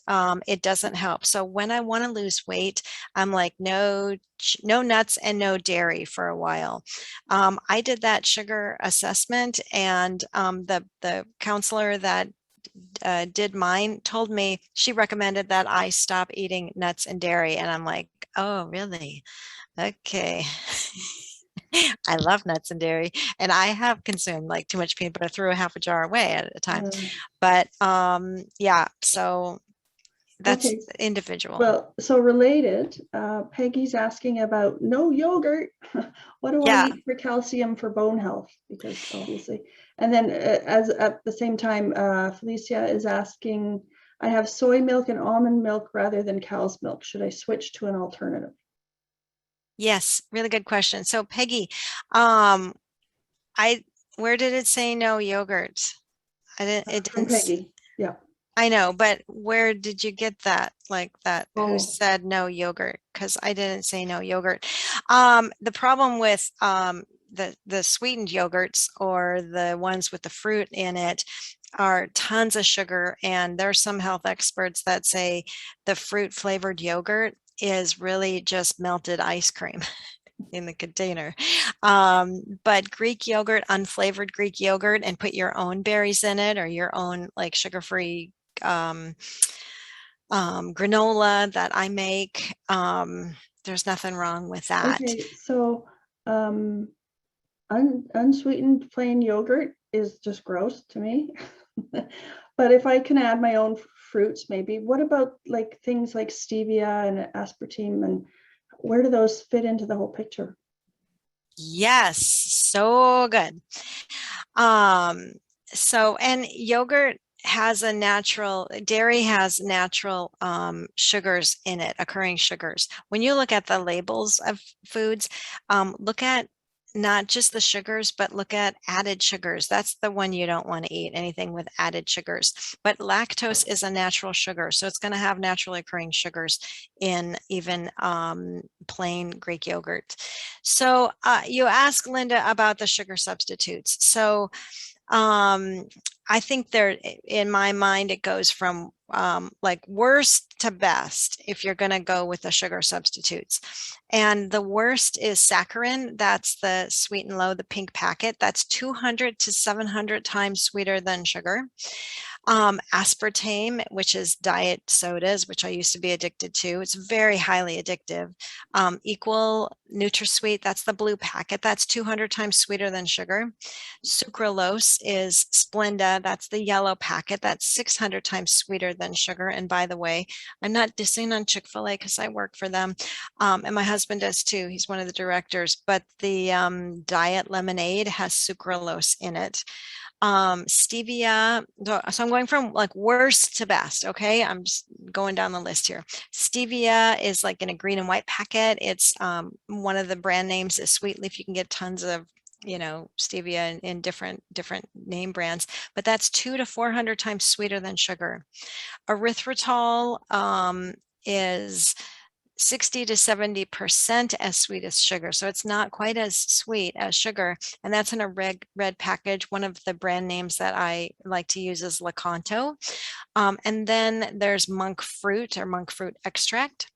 It doesn't help. So when I want to lose weight, I'm like, no nuts and no dairy for a while. I did that sugar assessment, and the counselor that did mine told me, she recommended that I stop eating nuts and dairy. And I'm like, oh, really? Okay. I love nuts and dairy, and I have consumed like too much peanut butter, threw a half a jar away at a time. But yeah, so that's Okay. individual. Well, so related, Peggy's asking about no yogurt. What do I Yeah. eat for calcium for bone health? Because obviously, and then as at the same time, Felicia is asking, I have soy milk and almond milk rather than cow's milk. Should I switch to an alternative? Yes, really good question. So Peggy, where did it say no yogurt? It From didn't. Peggy. Yeah. I know, but where did you get that? Like that, who Oh. said no yogurt? Because I didn't say no yogurt. The problem with the sweetened yogurts, or the ones with the fruit in it, are tons of sugar. And there's some health experts that say the fruit flavored yogurt is really just melted ice cream in the container. But Greek yogurt, unflavored Greek yogurt, and put your own berries in it, or your own like sugar-free granola that I make. There's nothing wrong with that. Okay, so unsweetened plain yogurt is just gross to me. But if I can add my own fruits, maybe. What about like things like stevia and aspartame, and where do those fit into the whole picture? Yes, so good. So, and yogurt has a natural, dairy has natural sugars in it, occurring sugars. When you look at the labels of foods, look at not just the sugars, but look at added sugars. That's the one you don't want to eat, anything with added sugars. But lactose is a natural sugar, so it's going to have naturally occurring sugars in even plain Greek yogurt. So you ask Linda about the sugar substitutes. So I think there, in my mind, it goes from like worst to best if you're going to go with the sugar substitutes. And the worst is saccharin. That's the sweet and low, the pink packet. That's 200 to 700 times sweeter than sugar. Aspartame, which is diet sodas, which I used to be addicted to. It's very highly addictive. Equal NutraSweet, that's the blue packet. That's 200 times sweeter than sugar. Sucralose is Splenda. That's the yellow packet. That's 600 times sweeter than sugar. And by the way, I'm not dissing on Chick-fil-A because I work for them. And my husband does too. He's one of the directors. But the diet lemonade has sucralose in it. Stevia. So I'm going from like worst to best. Okay. I'm just going down the list here. Stevia is like in a green and white packet. It's one of the brand names is Sweet Leaf. You can get tons of, stevia in different name brands, but that's 200 to 400 times sweeter than sugar. Erythritol is 60 to 70% as sweet as sugar. So it's not quite as sweet as sugar. And that's in a red package. One of the brand names that I like to use is Lakanto. And then there's monk fruit or monk fruit extract.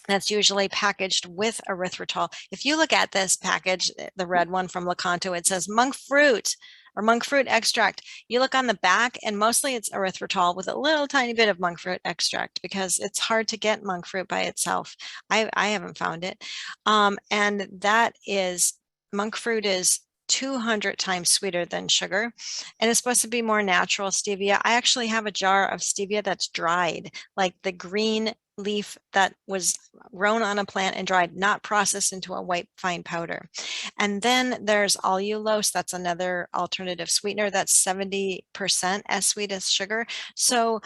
That's usually packaged with erythritol. If you look at this package, the red one from Lakanto, it says monk fruit or monk fruit extract. You look on the back, and mostly it's erythritol with a little tiny bit of monk fruit extract, because it's hard to get monk fruit by itself. I haven't found it. And that is, monk fruit is 200 times sweeter than sugar, and it's supposed to be more natural stevia. I actually have a jar of stevia that's dried, like the green leaf that was grown on a plant and dried, not processed into a white fine powder. And then there's allulose. That's another alternative sweetener. That's 70% as sweet as sugar. So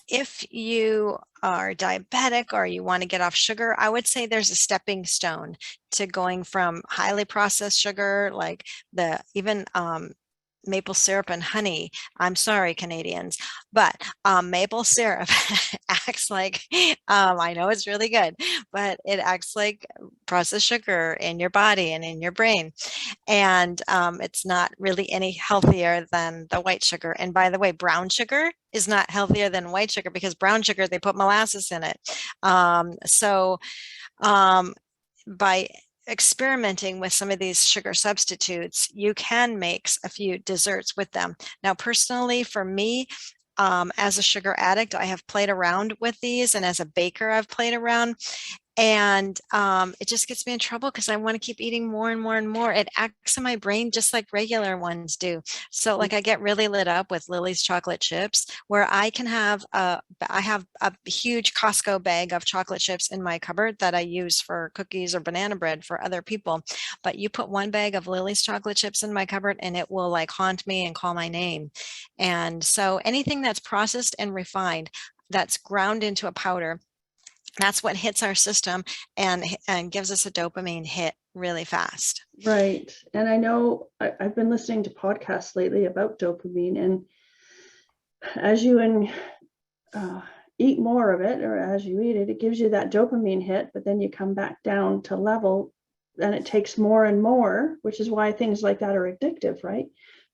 if you are diabetic or you want to get off sugar, I would say there's a stepping stone to going from highly processed sugar, like even maple syrup and honey. I'm sorry, Canadians, but maple syrup acts like, I know it's really good, but it acts like processed sugar in your body and in your brain. And it's not really any healthier than the white sugar. And by the way, brown sugar is not healthier than white sugar, because brown sugar, they put molasses in it. By experimenting with some of these sugar substitutes, you can make a few desserts with them. Now, personally, for me, as a sugar addict, I have played around with these, and as a baker, I've played around. And it just gets me in trouble because I want to keep eating more and more and more. It acts in my brain just like regular ones do. So like I get really lit up with Lily's chocolate chips, where I have a huge Costco bag of chocolate chips in my cupboard that I use for cookies or banana bread for other people. But you put one bag of Lily's chocolate chips in my cupboard and it will like haunt me and call my name. And so anything that's processed and refined, that's ground into a powder, that's what hits our system and gives us a dopamine hit really fast. Right. And I know I've been listening to podcasts lately about dopamine, and as you eat more of it, or as you eat it, it gives you that dopamine hit, but then you come back down to level and it takes more and more, which is why things like that are addictive, right?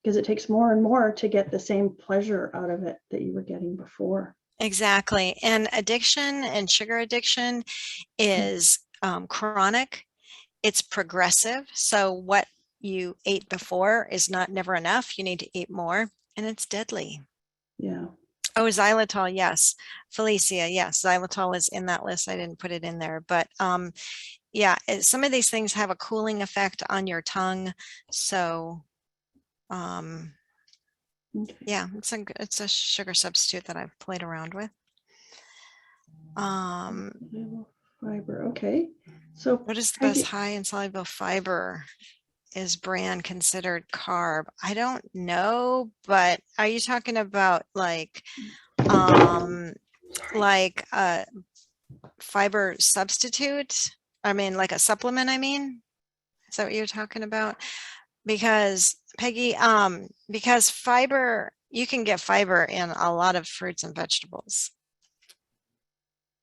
Because it takes more and more to get the same pleasure out of it that you were getting before. Exactly. And addiction and sugar addiction is chronic. It's progressive. So what you ate before is never enough. You need to eat more, and it's deadly. Yeah. Oh, xylitol, yes. Felicia, yes. Xylitol is in that list. I didn't put it in there, but yeah, some of these things have a cooling effect on your tongue. So Okay. yeah, it's a sugar substitute that I've played around with. Fiber. Okay. So What is the best high and soluble fiber? Is bran considered carb? I don't know, but are you talking about like a fiber substitute? I mean, like a supplement, I mean? Is that what you're talking about? Because Peggy, because fiber, you can get fiber in a lot of fruits and vegetables.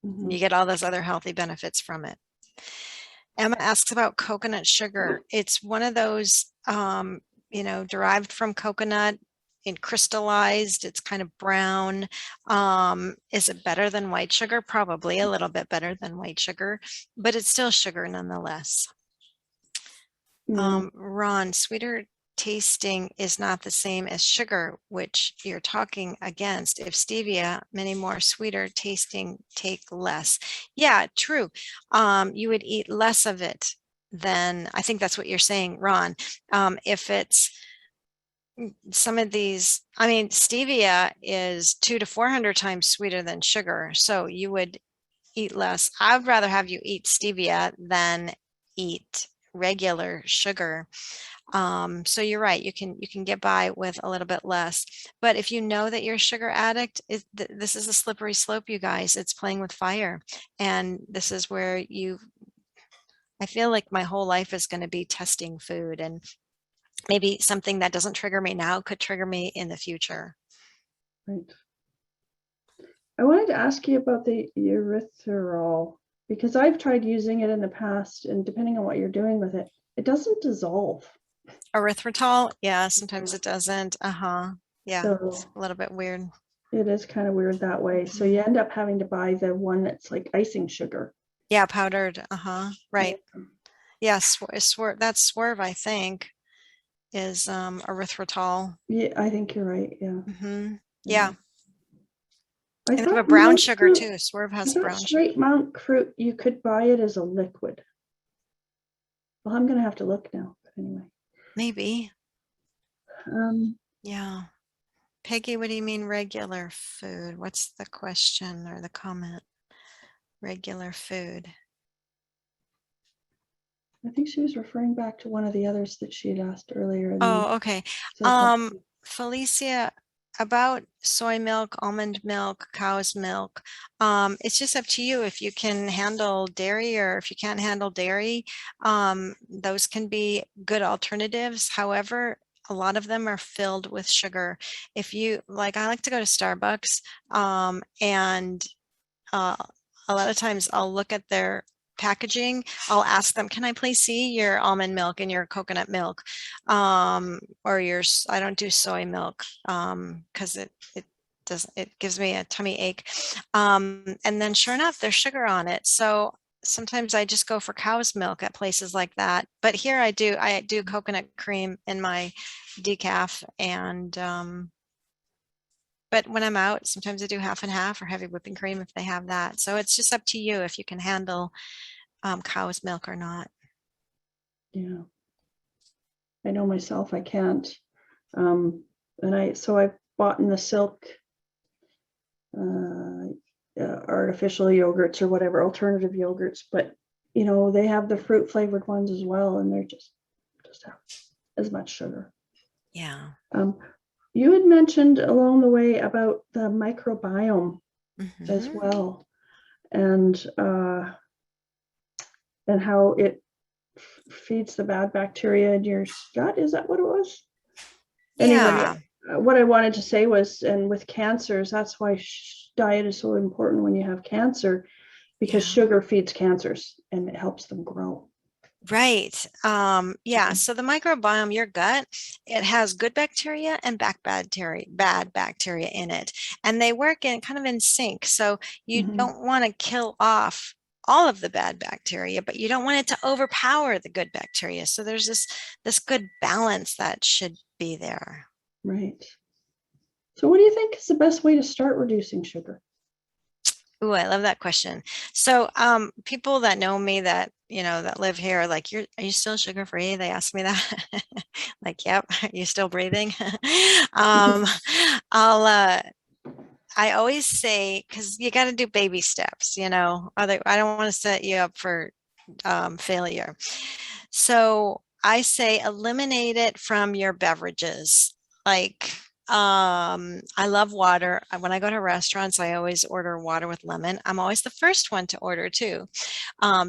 You get all those other healthy benefits from it. Emma asks about coconut sugar. It's one of those, derived from coconut and crystallized. It's kind of brown. Is it better than white sugar? Probably a little bit better than white sugar, but it's still sugar nonetheless. Ron, sweeter tasting is not the same as sugar, which you're talking against. If stevia, many more sweeter tasting take less. Yeah, true. You would eat less of it than, I think that's what you're saying, Ron. If it's some of these, I mean, stevia is 200 to 400 times sweeter than sugar. So you would eat less. I would rather have you eat stevia than eat regular sugar. So you're right. You can get by with a little bit less, but if you know that you're a sugar addict, this is a slippery slope, you guys. It's playing with fire, and this is where I feel like my whole life is going to be testing food, and maybe something that doesn't trigger me now could trigger me in the future. Right. I wanted to ask you about the erythritol, because I've tried using it in the past, and depending on what you're doing with it, it doesn't dissolve. Erythritol, yeah, sometimes it doesn't. Yeah, So it's a little bit weird. It is kind of weird that way. So you end up having to buy the one that's like icing sugar. Yeah, powdered. Right. Yes, that's Swerve, I think, is erythritol. Yeah, I think you're right. Yeah. Yeah. I And they have a thought brown monk sugar fruit, too. Swerve I has thought brown sugar. straight monk fruit, you could buy it as a liquid. Well, I'm going to have to look now. But anyway. Maybe. Yeah. Peggy, what do you mean regular food? What's the question or the comment? Regular food. I think she was referring back to one of the others that she had asked earlier. Oh, okay. Felicia, about soy milk, almond milk, cow's milk. It's just up to you if you can handle dairy, or if you can't handle dairy. Those can be good alternatives. However, a lot of them are filled with sugar. If you like, I like to go to Starbucks, and a lot of times I'll look at their packaging. I'll ask them, can I please see your almond milk and your coconut milk, or I don't do soy milk, because it gives me a tummy ache. And then sure enough, there's sugar on it. So sometimes I just go for cow's milk at places like that. But here I do coconut cream in my decaf, and but when I'm out, sometimes I do half and half or heavy whipping cream if they have that. So it's just up to you if you can handle cow's milk or not. Yeah. I know myself, I can't. So I've bought in the silk artificial yogurts or whatever, alternative yogurts, but they have the fruit flavored ones as well, and they're just have as much sugar. Yeah. You had mentioned along the way about the microbiome as well, and how it feeds the bad bacteria in your gut. Is that what it was? Yeah. Anyway, what I wanted to say was, and with cancers, that's why diet is so important when you have cancer, because sugar feeds cancers and it helps them grow. Right. Yeah. So the microbiome, your gut, it has good bacteria and bad bacteria in it, and they work in kind of in sync. So you don't want to kill off all of the bad bacteria, but you don't want it to overpower the good bacteria. So there's this good balance that should be there. Right. So what do you think is the best way to start reducing sugar? Ooh, I love that question. So people that know me that live here are like, are you still sugar free? They ask me that. Like, yep, are you still breathing? I always say, because you got to do baby steps, I don't want to set you up for failure. So I say eliminate it from your beverages. Like, I love water. When I go to restaurants, I always order water with lemon. I'm always the first one to order too,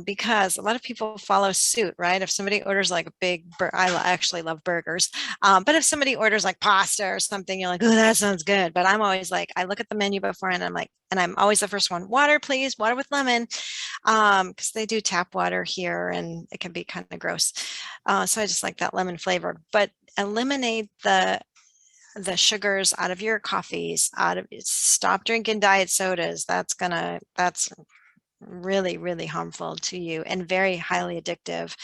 because a lot of people follow suit, right? If somebody orders like a I actually love burgers, but if somebody orders like pasta or something, you're like, oh, that sounds good. But I'm always like, I look at the menu before and I'm like, and I'm always the first one, water, please, water with lemon, because they do tap water here and it can be kind of gross. So I just like that lemon flavor, but eliminate the sugars out of your coffees, stop drinking diet sodas. That's really, really harmful to you and very highly addictive.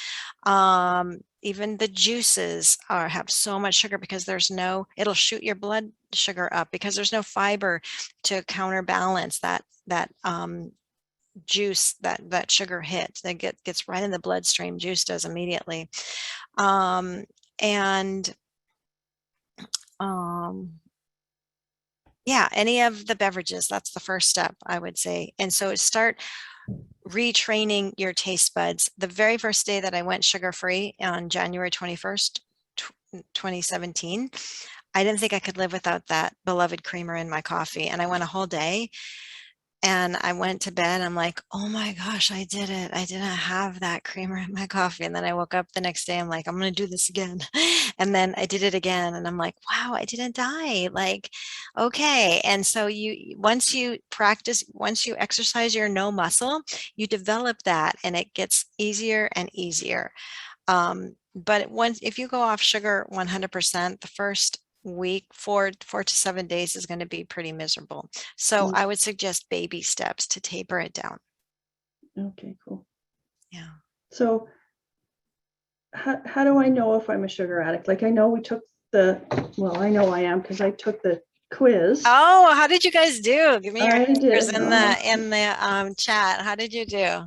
Even the juices have so much sugar because it'll shoot your blood sugar up because there's no fiber to counterbalance that juice that sugar hit that gets right in the bloodstream. Juice does immediately. Yeah, any of the beverages, that's the first step, I would say. And so start retraining your taste buds. The very first day that I went sugar-free on January 21st, 2017, I didn't think I could live without that beloved creamer in my coffee. And I went a whole day. And I went to bed. I'm like, oh my gosh, I did it. I didn't have that creamer in my coffee. And then I woke up the next day. I'm like, I'm going to do this again. And then I did it again. And I'm like, wow, I didn't die. Like, okay. And so once you exercise your no muscle, you develop that and it gets easier and easier. But if you go off sugar 100%, the first week, 4 to 7 days is going to be pretty miserable. So I would suggest baby steps to taper it down. Okay, cool. Yeah. So how do I know if I'm a sugar addict? Like I know I know I am because I took the quiz. Oh, how did you guys do? Give me your answers in did. the chat. How did you do?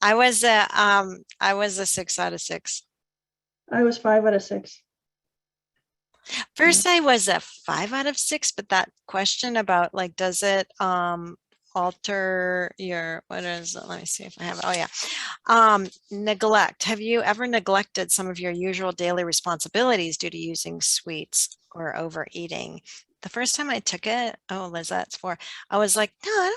I was a 6 out of 6. I was 5 out of 6. First, I was a 5 out of 6, but that question about like, does it alter your, what is it? Let me see if I have it. Oh yeah. Neglect. Have you ever neglected some of your usual daily responsibilities due to using sweets or overeating? The first time I took it, oh, Liz, that's 4. I was like, no,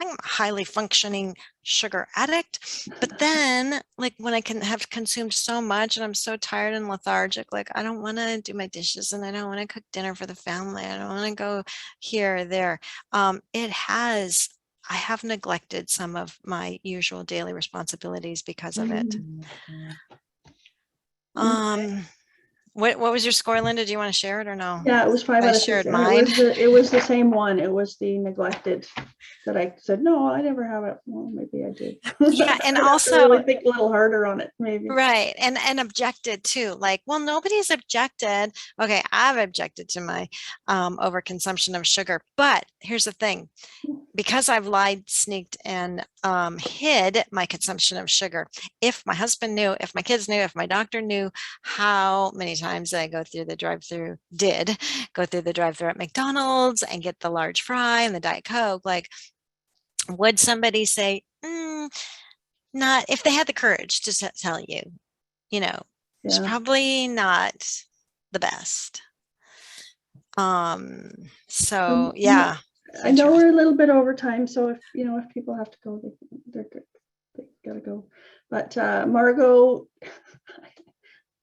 I'm a highly functioning sugar addict. But then like when I can have consumed so much and I'm so tired and lethargic, like I don't want to do my dishes and I don't want to cook dinner for the family. I don't want to go here or there. I have neglected some of my usual daily responsibilities because of it. What was your score, Linda? Do you want to share it or no? Yeah, it was 5 I out of 6. shared And mine. it was the same one. It was the neglected that I said, no, I never have it. Well, maybe I did. Yeah, and I'd have to also really think a little harder on it, maybe. right, and objected too. Like, well, nobody's objected. Okay, I've objected to my overconsumption of sugar, but here's the thing: because I've lied, sneaked, and hid my consumption of sugar. If my husband knew, if my kids knew, if my doctor knew how many times I go through the drive-through at McDonald's and get the large fry and the Diet Coke, like, would somebody say, not if they had the courage to tell you, it's probably not the best. So yeah. I know we're a little bit over time, so if people have to go, they're good. They gotta go. But Margot,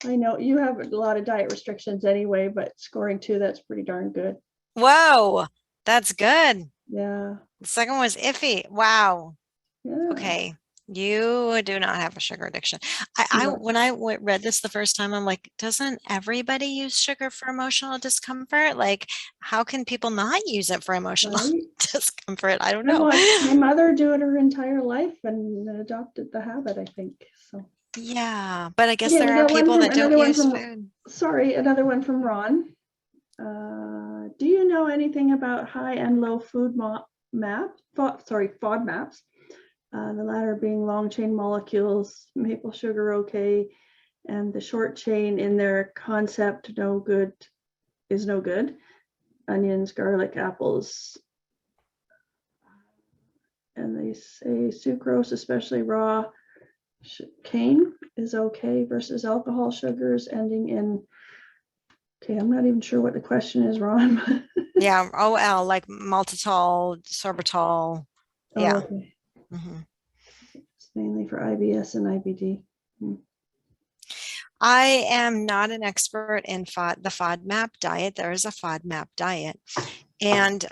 I know you have a lot of diet restrictions anyway, but scoring 2, that's pretty darn good. Whoa, that's good. Yeah. The second was iffy. Wow. Yeah. Okay. You do not have a sugar addiction. When I read this the first time, I'm like, doesn't everybody use sugar for emotional discomfort? Like, how can people not use it for emotional discomfort? I don't know. I watched my mother do it her entire life and adopted the habit, I think. So yeah, but I guess there are people that don't use food. Sorry, another one from Ron. Do you know anything about high and low food FOD maps? The latter being long chain molecules, maple sugar okay, and the short chain in their concept is no good. Onions, garlic, apples. And they say sucrose, especially raw cane, is okay versus alcohol sugars ending in, okay, I'm not even sure what the question is, Ron. Yeah, OL, like maltitol, sorbitol. Yeah. Oh, okay. It's mainly for IBS and IBD. I am not an expert in the FODMAP diet. There is a FODMAP diet. And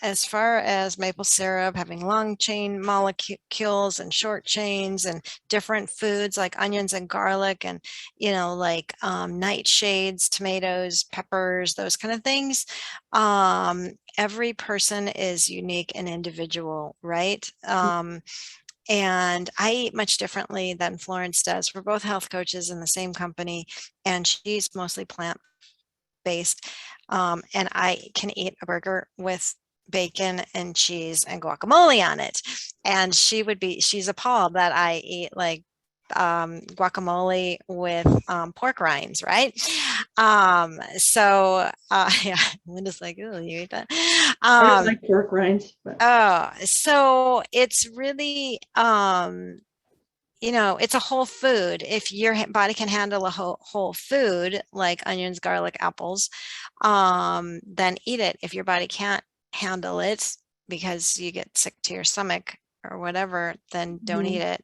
as far as maple syrup, having long chain molecules and short chains and different foods like onions and garlic and, like nightshades, tomatoes, peppers, those kind of things. Every person is unique and individual, right? And I eat much differently than Florence does. We're both health coaches in the same company, and she's mostly plant-based. And I can eat a burger with bacon and cheese and guacamole on it. And she's appalled that I eat like guacamole with pork rinds, right? Yeah, Linda's like, oh, you eat that? I don't like pork rinds. So it's really it's a whole food. If your body can handle a whole food like onions, garlic, apples, then eat it. If your body can't handle it because you get sick to your stomach or whatever, then don't eat it.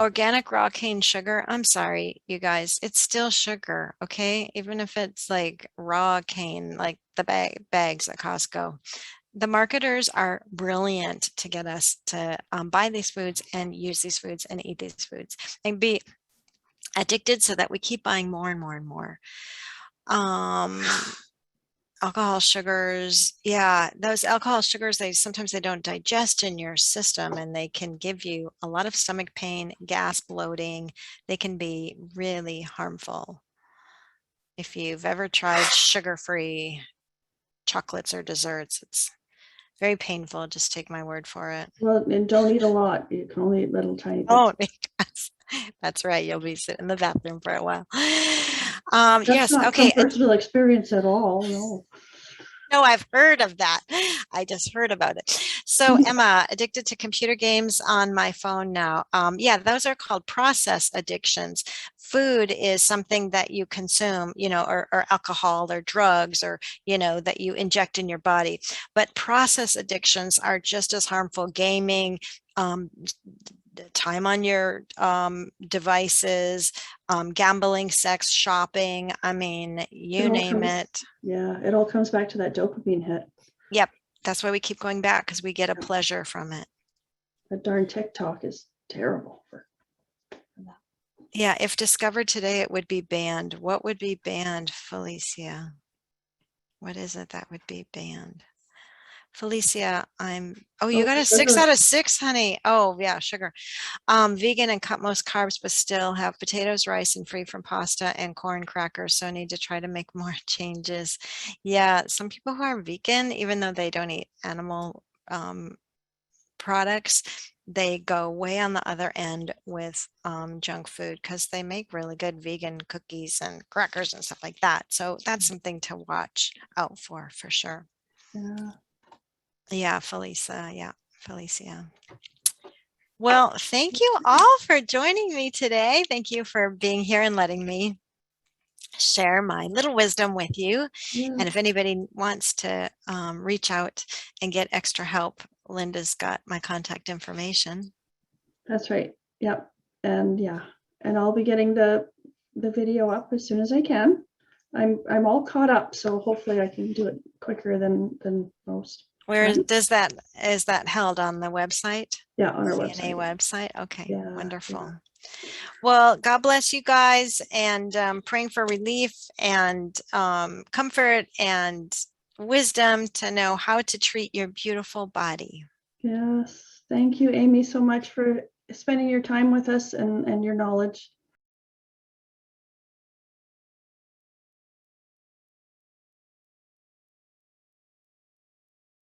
Organic raw cane sugar, I'm sorry, you guys, it's still sugar, okay? Even if it's like raw cane, like the bags at Costco. The marketers are brilliant to get us to buy these foods and use these foods and eat these foods and be addicted so that we keep buying more and more and more. Alcohol sugars, yeah, those alcohol sugars, sometimes they don't digest in your system and they can give you a lot of stomach pain, gas, bloating. They can be really harmful. If you've ever tried sugar-free chocolates or desserts, it's very painful. Just take my word for it. Well, and don't eat a lot. You can only eat little tiny bits. Oh, that's right. You'll be sitting in the bathroom for a while. That's yes. not Okay. some personal experience at all. No. No, I've heard of that. I just heard about it. So, Emma, addicted to computer games on my phone now. Yeah, those are called process addictions. Food is something that you consume, or alcohol or drugs or, that you inject in your body. But process addictions are just as harmful. Gaming, time on your devices, gambling, sex, shopping. I mean, you name it. Yeah, it all comes back to that dopamine hit. Yep. That's why we keep going back, because we get a pleasure from it. That darn TikTok is terrible for that. Yeah. If discovered today, it would be banned. What would be banned, Felicia? What is it that would be banned? Felicia, you got a 6 out of 6, honey. Oh yeah, sugar. Vegan and cut most carbs, but still have potatoes, rice, and free from pasta and corn crackers. So I need to try to make more changes. Yeah, some people who are vegan, even though they don't eat animal products, they go way on the other end with junk food because they make really good vegan cookies and crackers and stuff like that. So that's something to watch out for sure. Yeah. Yeah, Felicia. Yeah, Felicia. Well, thank you all for joining me today. Thank you for being here and letting me share my little wisdom with you. Yeah. And if anybody wants to reach out and get extra help, Linda's got my contact information. That's right. Yep. And and I'll be getting the video up as soon as I can. I'm all caught up, so hopefully I can do it quicker than most. Where is that held on the website? Yeah, on our CNA website. website. Okay, Yeah, wonderful. yeah. Well, God bless you guys, and praying for relief and comfort and wisdom to know how to treat your beautiful body. Yes. Thank you, Aimee, so much for spending your time with us and your knowledge.